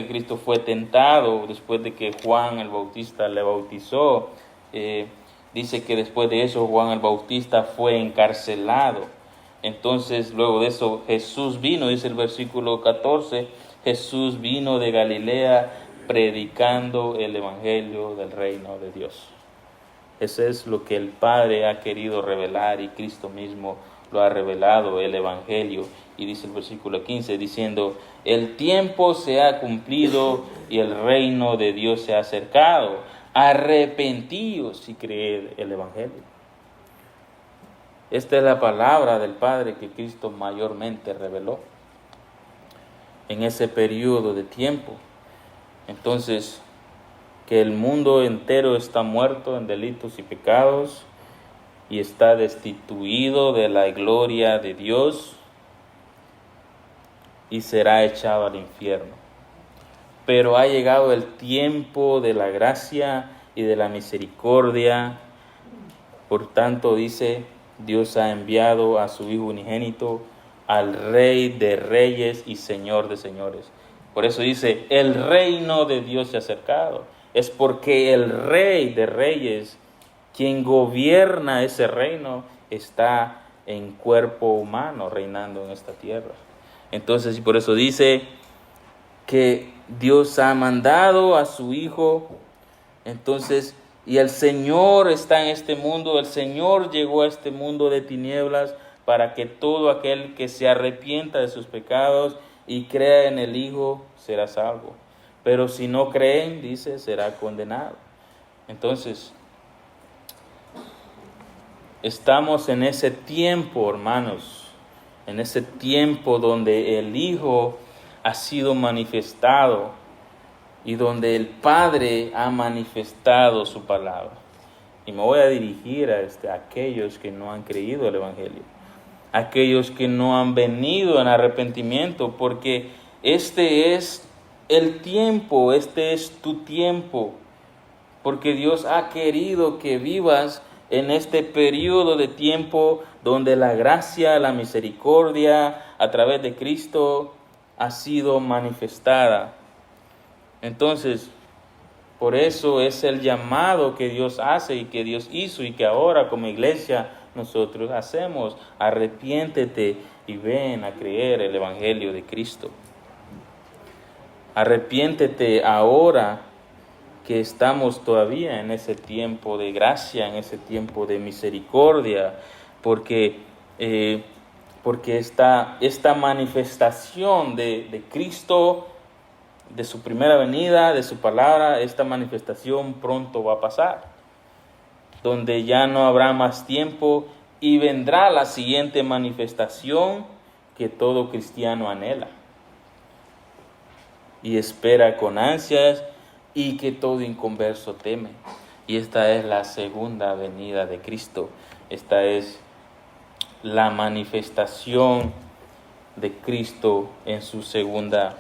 S1: Cristo fue tentado, después de que Juan el Bautista le bautizó, dice que después de eso Juan el Bautista fue encarcelado. Entonces luego de eso Jesús vino, dice el versículo 14, Jesús vino de Galilea predicando el evangelio del reino de Dios. Eso es lo que el Padre ha querido revelar y Cristo mismo lo ha revelado, el evangelio. Y dice el versículo 15 diciendo: el tiempo se ha cumplido y el reino de Dios se ha acercado. Arrepentíos y creed el evangelio. Esta es la palabra del Padre que Cristo mayormente reveló en ese periodo de tiempo. Entonces, que el mundo entero está muerto en delitos y pecados y está destituido de la gloria de Dios y será echado al infierno. Pero ha llegado el tiempo de la gracia y de la misericordia. Por tanto, dice, Dios ha enviado a su Hijo unigénito, al Rey de reyes y Señor de señores. Por eso dice, el reino de Dios se ha acercado. Es porque el Rey de reyes, quien gobierna ese reino, está en cuerpo humano, reinando en esta tierra. Entonces, y por eso dice que Dios ha mandado a su Hijo. Entonces, y el Señor está en este mundo, el Señor llegó a este mundo de tinieblas para que todo aquel que se arrepienta de sus pecados y crea en el Hijo será salvo. Pero si no creen, dice, será condenado. Entonces, estamos en ese tiempo, hermanos, en ese tiempo donde el Hijo ha sido manifestado y donde el Padre ha manifestado su palabra. Y me voy a dirigir a aquellos que no han creído el Evangelio, aquellos que no han venido en arrepentimiento, porque este es el tiempo, este es tu tiempo, porque Dios ha querido que vivas en este periodo de tiempo donde la gracia, la misericordia a través de Cristo ha sido manifestada. Entonces, por eso es el llamado que Dios hace y que Dios hizo y que ahora como iglesia nosotros hacemos. Arrepiéntete y ven a creer el Evangelio de Cristo. Arrepiéntete ahora que estamos todavía en ese tiempo de gracia, en ese tiempo de misericordia, porque esta manifestación de Cristo, de su primera venida, de su palabra, esta manifestación pronto va a pasar, donde ya no habrá más tiempo y vendrá la siguiente manifestación que todo cristiano anhela y espera con ansias y que todo inconverso teme. Y esta es la segunda venida de Cristo. Esta es la manifestación de Cristo en su segunda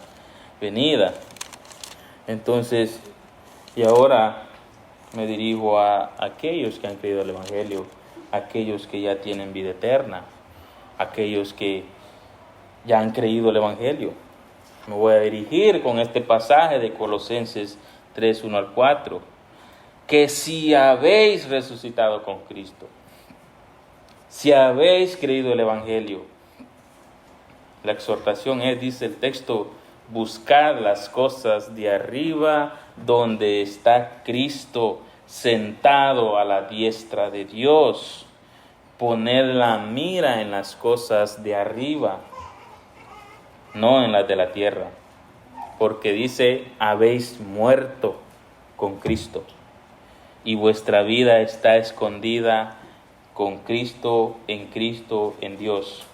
S1: venida. Entonces, y ahora me dirijo a aquellos que han creído el Evangelio, aquellos que ya tienen vida eterna, aquellos que ya han creído el Evangelio. Me voy a dirigir con este pasaje de Colosenses 3, 1 al 4, que si habéis resucitado con Cristo, si habéis creído el Evangelio, la exhortación es, dice el texto, buscad las cosas de arriba, donde está Cristo sentado a la diestra de Dios. Poned la mira en las cosas de arriba, no en las de la tierra, porque dice, habéis muerto con Cristo y vuestra vida está escondida con Cristo, en Dios.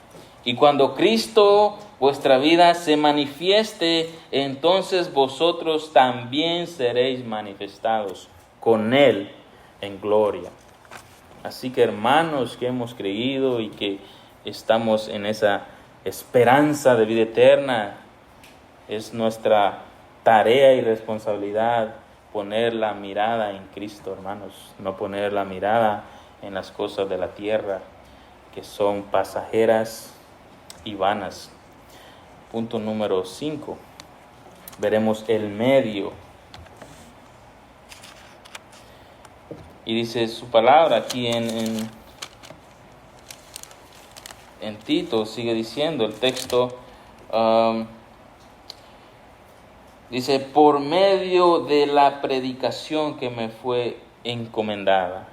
S1: Y cuando Cristo, vuestra vida, se manifieste, entonces vosotros también seréis manifestados con Él en gloria. Así que hermanos que hemos creído y que estamos en esa esperanza de vida eterna. Es nuestra tarea y responsabilidad poner la mirada en Cristo, hermanos, no poner la mirada en las cosas de la tierra, que son pasajeras y vanas. Punto número 5. Veremos el medio. Y dice su palabra aquí en Tito, sigue diciendo el texto, dice, por medio de la predicación que me fue encomendada.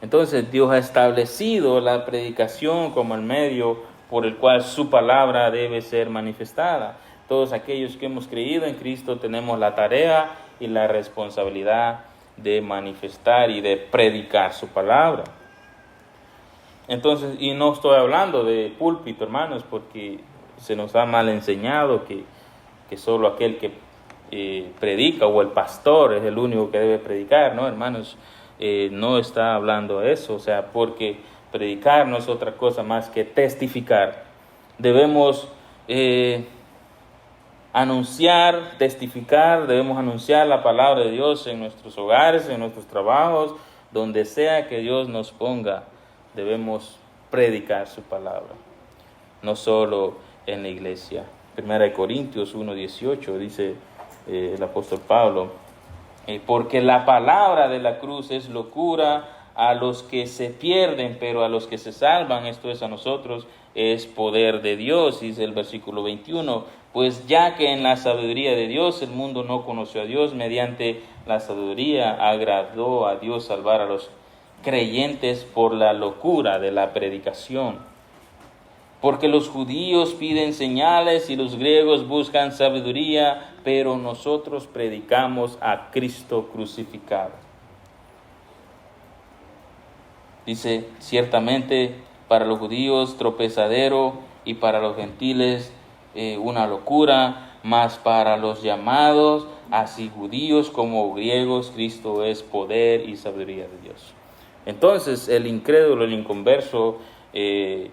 S1: Entonces Dios ha establecido la predicación como el medio por el cual su palabra debe ser manifestada. Todos aquellos que hemos creído en Cristo tenemos la tarea y la responsabilidad de manifestar y de predicar su palabra. Entonces, y no estoy hablando de púlpito, hermanos, porque se nos ha mal enseñado que solo aquel que predica o el pastor es el único que debe predicar, ¿no, hermanos? No está hablando de eso, o sea, porque predicar no es otra cosa más que testificar. Debemos testificar, debemos anunciar la palabra de Dios en nuestros hogares, en nuestros trabajos, donde sea que Dios nos ponga, debemos predicar su palabra, no solo en la iglesia. 1 Corintios 1:18 dice el apóstol Pablo, porque la palabra de la cruz es locura a los que se pierden, pero a los que se salvan, esto es a nosotros, es poder de Dios, dice el versículo 21, pues ya que en la sabiduría de Dios el mundo no conoció a Dios, mediante la sabiduría agradó a Dios salvar a los creyentes por la locura de la predicación. Porque los judíos piden señales y los griegos buscan sabiduría, pero nosotros predicamos a Cristo crucificado. Dice, ciertamente para los judíos tropezadero y para los gentiles una locura, mas para los llamados, así judíos como griegos, Cristo es poder y sabiduría de Dios. Entonces el incrédulo, el inconverso, le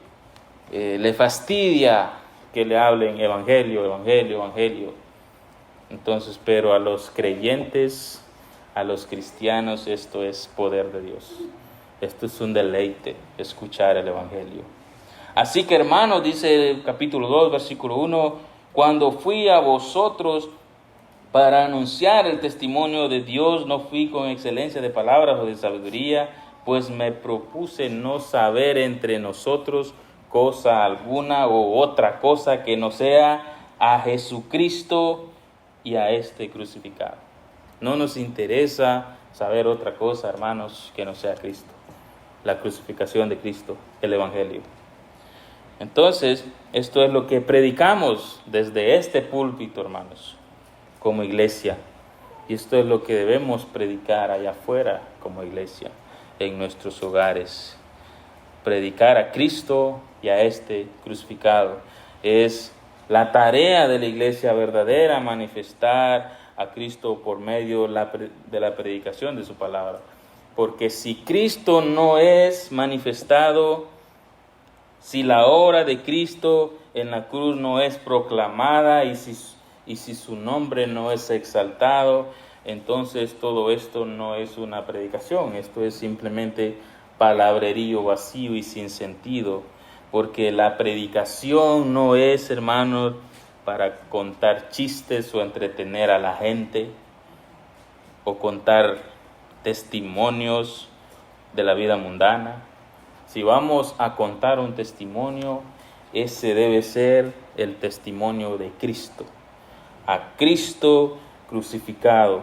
S1: fastidia que le hablen evangelio, evangelio, evangelio. Entonces, pero a los creyentes, a los cristianos, esto es poder de Dios. Esto es un deleite, escuchar el evangelio. Así que, hermanos, dice el capítulo 2, versículo 1, cuando fui a vosotros para anunciar el testimonio de Dios, no fui con excelencia de palabras o de sabiduría, pues me propuse no saber entre nosotros cosa alguna o otra cosa que no sea a Jesucristo y a este crucificado. No nos interesa saber otra cosa, hermanos, que no sea Cristo, la crucificación de Cristo, el evangelio. Entonces, esto es lo que predicamos desde este púlpito, hermanos, como iglesia. Y esto es lo que debemos predicar allá afuera como iglesia, en nuestros hogares. Predicar a Cristo y a este crucificado. Es la tarea de la iglesia verdadera, manifestar a Cristo por medio de la predicación de su palabra. Porque si Cristo no es manifestado, si la obra de Cristo en la cruz no es proclamada y si su nombre no es exaltado, entonces todo esto no es una predicación, esto es simplemente palabrerío vacío y sin sentido, porque la predicación no es, hermanos, para contar chistes o entretener a la gente o contar testimonios de la vida mundana. Si vamos a contar un testimonio, ese debe ser el testimonio de Cristo, a Cristo crucificado,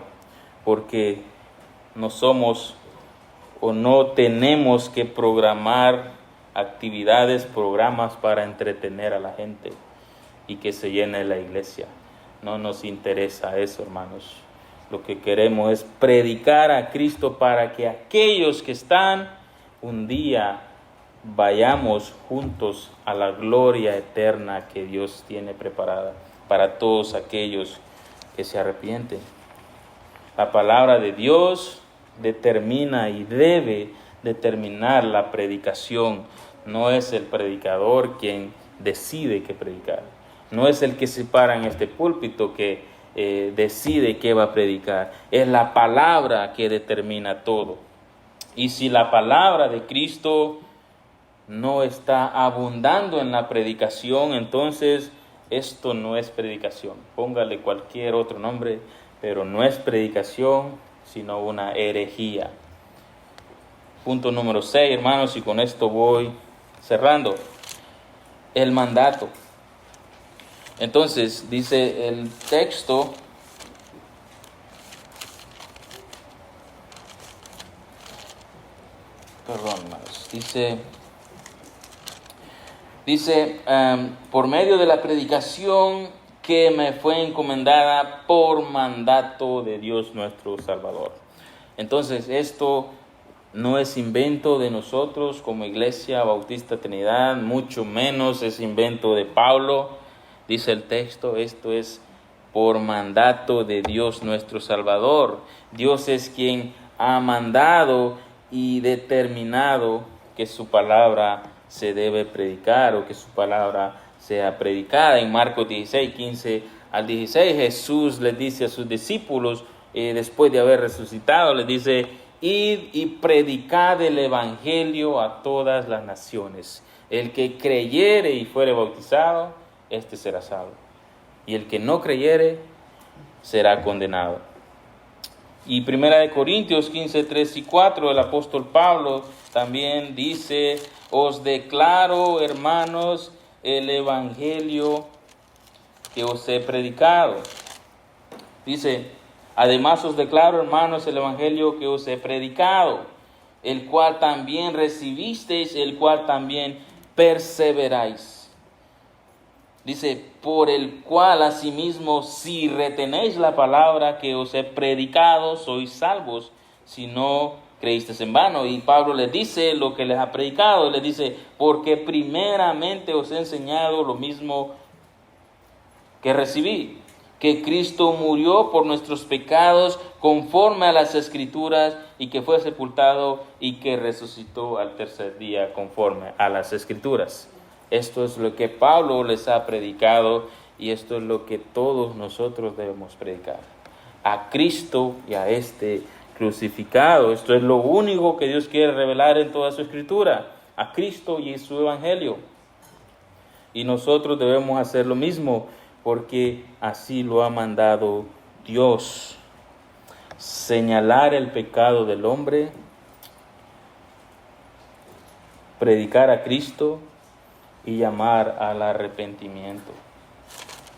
S1: porque no somos o no tenemos que programar programas para entretener a la gente y que se llene la iglesia. No nos interesa eso, hermanos. Lo que queremos es predicar a Cristo para que aquellos que están un día vayamos juntos a la gloria eterna que Dios tiene preparada para todos aquellos que se arrepienten. La palabra de Dios determina y debe determinar la predicación. No es el predicador quien decide qué predicar. No es el que se para en este púlpito que decide qué va a predicar. Es la palabra que determina todo. Y si la palabra de Cristo no está abundando en la predicación, entonces esto no es predicación. Póngale cualquier otro nombre, pero no es predicación, sino una herejía. Punto número 6, hermanos, y con esto voy cerrando. El mandato. Entonces, dice el texto, hermanos, dice, por medio de la predicación que me fue encomendada por mandato de Dios nuestro Salvador. Entonces, esto no es invento de nosotros como Iglesia Bautista Trinidad, mucho menos es invento de Pablo. Dice el texto, esto es por mandato de Dios nuestro Salvador. Dios es quien ha mandado y determinado que su palabra se debe predicar o que su palabra sea predicada. En Marcos 16, 15 al 16, Jesús les dice a sus discípulos, después de haber resucitado, les dice: id y predicad el evangelio a todas las naciones. El que creyere y fuere bautizado, este será salvo. Y el que no creyere, será condenado. Y 1 Corintios 15, 3 y 4, el apóstol Pablo también dice: os declaro, hermanos, el evangelio que os he predicado. Dice: además os declaro, hermanos, el evangelio que os he predicado, el cual también recibisteis, el cual también perseveráis. Dice: por el cual asimismo, si retenéis la palabra que os he predicado, sois salvos, si no creísteis en vano. Y Pablo les dice lo que les ha predicado, les dice: porque primeramente os he enseñado lo mismo que recibí, que Cristo murió por nuestros pecados conforme a las Escrituras, y que fue sepultado y que resucitó al tercer día conforme a las Escrituras. Esto es lo que Pablo les ha predicado y esto es lo que todos nosotros debemos predicar. A Cristo y a este crucificado. Esto es lo único que Dios quiere revelar en toda su Escritura. A Cristo y su Evangelio. Y nosotros debemos hacer lo mismo porque así lo ha mandado Dios. Señalar el pecado del hombre, predicar a Cristo y llamar al arrepentimiento.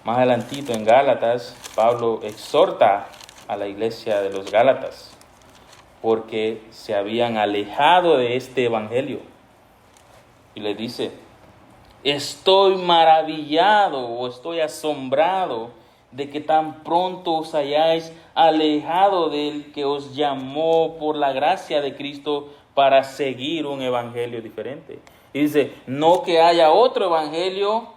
S1: Más adelantito en Gálatas, Pablo exhorta a la iglesia de los Gálatas porque se habían alejado de este evangelio. Y les dice: estoy maravillado o estoy asombrado de que tan pronto os hayáis alejado del que os llamó por la gracia de Cristo para seguir un evangelio diferente. Y dice: no que haya otro evangelio,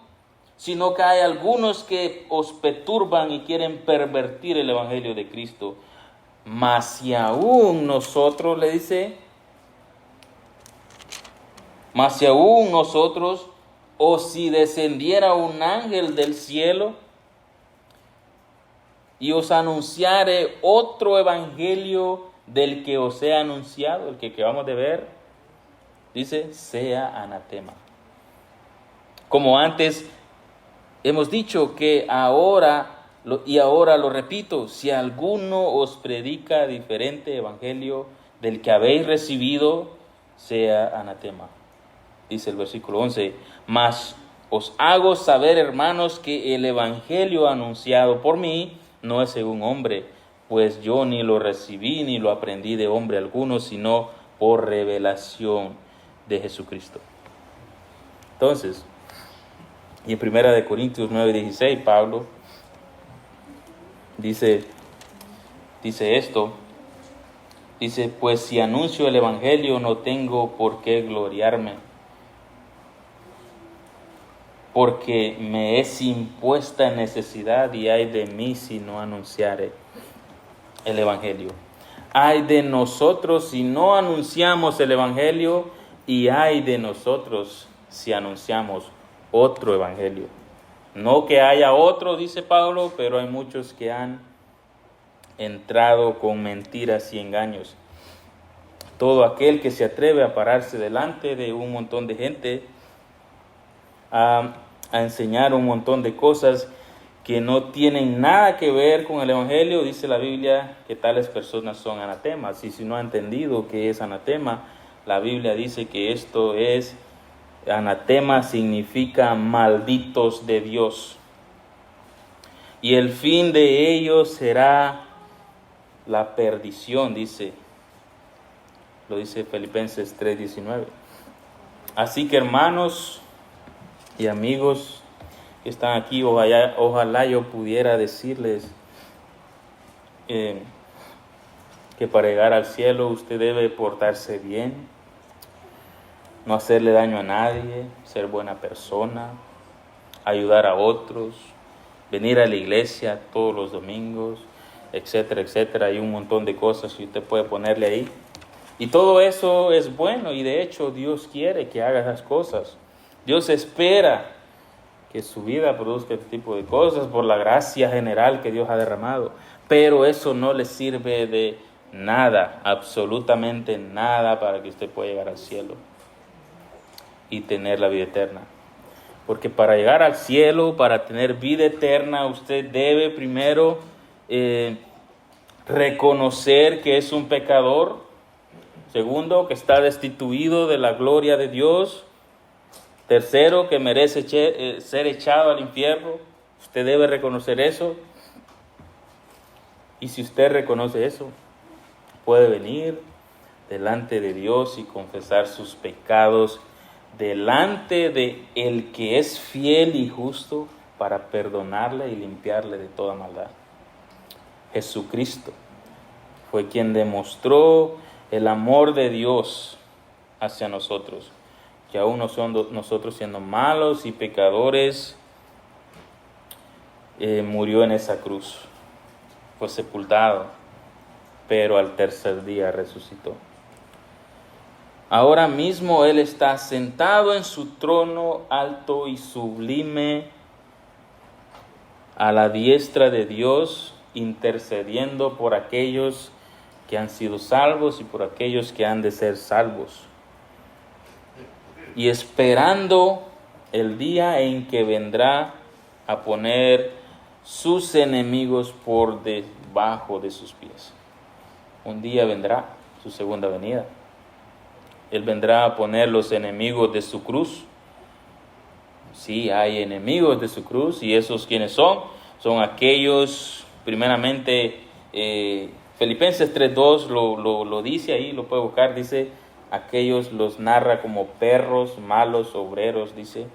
S1: sino que hay algunos que os perturban y quieren pervertir el evangelio de Cristo. Mas si aún nosotros, le dice, mas si aún nosotros, o si descendiera un ángel del cielo y os anunciare otro evangelio del que os he anunciado, el que acabamos de ver, dice: sea anatema. Como antes hemos dicho que ahora lo repito: si alguno os predica diferente evangelio del que habéis recibido, sea anatema. Dice el versículo 11: mas os hago saber, hermanos, que el evangelio anunciado por mí no es según hombre, pues yo ni lo recibí ni lo aprendí de hombre alguno, sino por revelación de Jesucristo. Entonces, y en 1 Corintios 9:16, Pablo dice esto. Dice: pues si anuncio el evangelio, no tengo por qué gloriarme, porque me es impuesta necesidad, y ay de mí si no anunciare el evangelio. Ay de nosotros si no anunciamos el evangelio, y ay de nosotros si anunciamos otro evangelio. No que haya otro, dice Pablo, pero hay muchos que han entrado con mentiras y engaños. Todo aquel que se atreve a pararse delante de un montón de gente a enseñar un montón de cosas que no tienen nada que ver con el evangelio, dice la Biblia que tales personas son anatemas. Y si no ha entendido qué es anatema, la Biblia dice que esto es, anatema significa malditos de Dios. Y el fin de ellos será la perdición, lo dice Filipenses 3:19. Así que hermanos y amigos que están aquí, ojalá yo pudiera decirles que para llegar al cielo usted debe portarse bien, no hacerle daño a nadie, ser buena persona, ayudar a otros, venir a la iglesia todos los domingos, etcétera, etcétera. Hay un montón de cosas que usted puede ponerle ahí. Y todo eso es bueno, y de hecho Dios quiere que haga esas cosas. Dios espera que su vida produzca este tipo de cosas por la gracia general que Dios ha derramado. Pero eso no le sirve de nada, absolutamente nada, para que usted pueda llegar al cielo y tener la vida eterna. Porque para llegar al cielo, para tener vida eterna, usted debe primero reconocer que es un pecador. Segundo, que está destituido de la gloria de Dios. Tercero, que merece ser echado al infierno. Usted debe reconocer eso. Y si usted reconoce eso, puede venir delante de Dios y confesar sus pecados delante de el que es fiel y justo para perdonarle y limpiarle de toda maldad. Jesucristo fue quien demostró el amor de Dios hacia nosotros, que aún nosotros siendo malos y pecadores, murió en esa cruz, fue sepultado, pero al tercer día resucitó. Ahora mismo Él está sentado en su trono alto y sublime a la diestra de Dios, intercediendo por aquellos que han sido salvos y por aquellos que han de ser salvos, y esperando el día en que vendrá a poner sus enemigos por debajo de sus pies. Un día vendrá su segunda venida. Él vendrá a poner los enemigos de su cruz. Sí, hay enemigos de su cruz, y esos quienes son aquellos, primeramente, Filipenses 3:2 lo dice ahí, lo puede buscar, dice, aquellos los narra como perros, malos obreros, dice,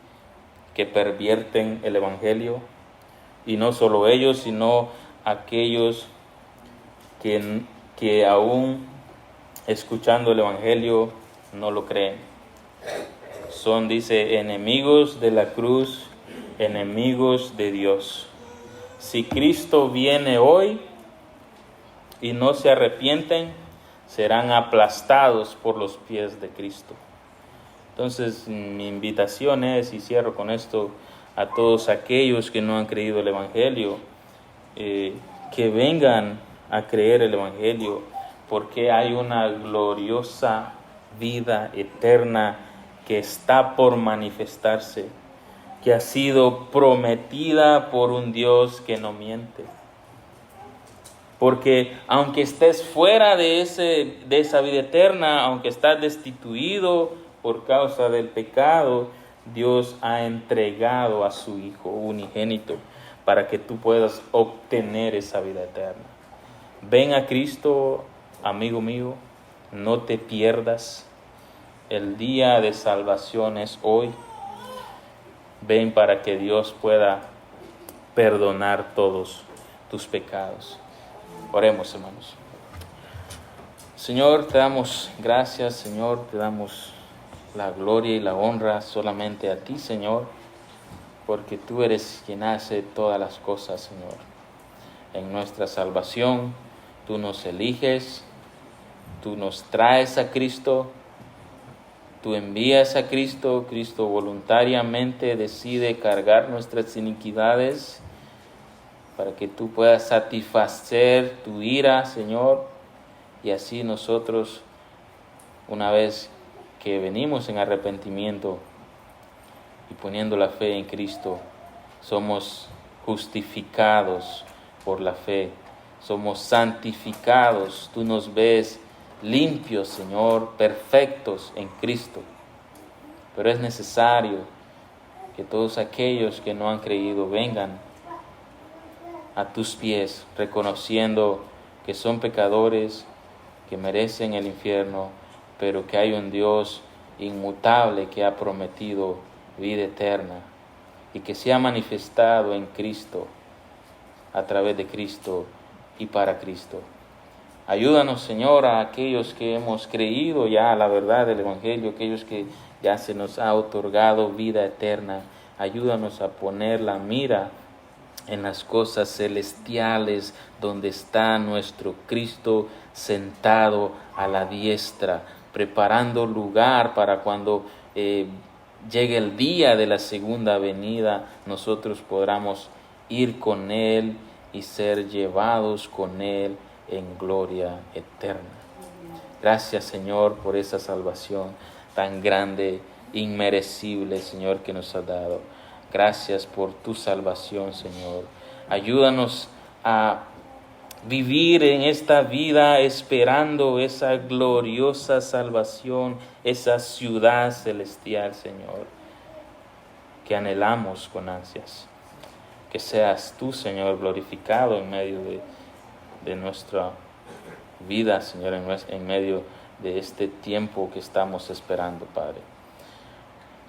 S1: que pervierten el evangelio. Y no solo ellos, sino aquellos que aún escuchando el evangelio no lo creen. Son, dice, enemigos de la cruz, enemigos de Dios. Si Cristo viene hoy y no se arrepienten, serán aplastados por los pies de Cristo. Entonces, mi invitación es, y cierro con esto, a todos aquellos que no han creído el evangelio, que vengan a creer el evangelio, porque hay una gloriosa vida eterna que está por manifestarse, que ha sido prometida por un Dios que no miente. Porque aunque estés fuera de esa vida eterna, aunque estás destituido por causa del pecado, Dios ha entregado a su Hijo unigénito para que tú puedas obtener esa vida eterna. Ven a Cristo, amigo mío, no te pierdas. El día de salvación es hoy. Ven para que Dios pueda perdonar todos tus pecados. Oremos, hermanos. Señor, te damos gracias, Señor, te damos la gloria y la honra solamente a ti, Señor, porque tú eres quien hace todas las cosas, Señor. En nuestra salvación, tú nos eliges, tú nos traes a Cristo, Tú envías a Cristo, Cristo voluntariamente decide cargar nuestras iniquidades para que tú puedas satisfacer tu ira, Señor, y así nosotros, una vez que venimos en arrepentimiento y poniendo la fe en Cristo, somos justificados por la fe, somos santificados. Tú nos ves limpios, Señor, perfectos en Cristo. Pero es necesario que todos aquellos que no han creído vengan a tus pies, reconociendo que son pecadores, que merecen el infierno, pero que hay un Dios inmutable que ha prometido vida eterna y que se ha manifestado en Cristo, a través de Cristo y para Cristo. Ayúdanos, Señor, a aquellos que hemos creído ya la verdad del Evangelio, aquellos que ya se nos ha otorgado vida eterna. Ayúdanos a poner la mira en las cosas celestiales, donde está nuestro Cristo sentado a la diestra, preparando lugar para cuando llegue el día de la segunda venida, nosotros podamos ir con Él y ser llevados con Él en gloria eterna. Gracias, Señor, por esa salvación tan grande, inmerecible, Señor, que nos has dado. Gracias por tu salvación, Señor. Ayúdanos a vivir en esta vida esperando esa gloriosa salvación, esa ciudad celestial, Señor, que anhelamos con ansias. Que seas tú, Señor, glorificado en medio de nuestra vida, Señor, en medio de este tiempo que estamos esperando, Padre.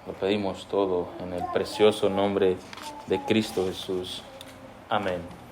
S1: Lo pedimos todo en el precioso nombre de Cristo Jesús. Amén.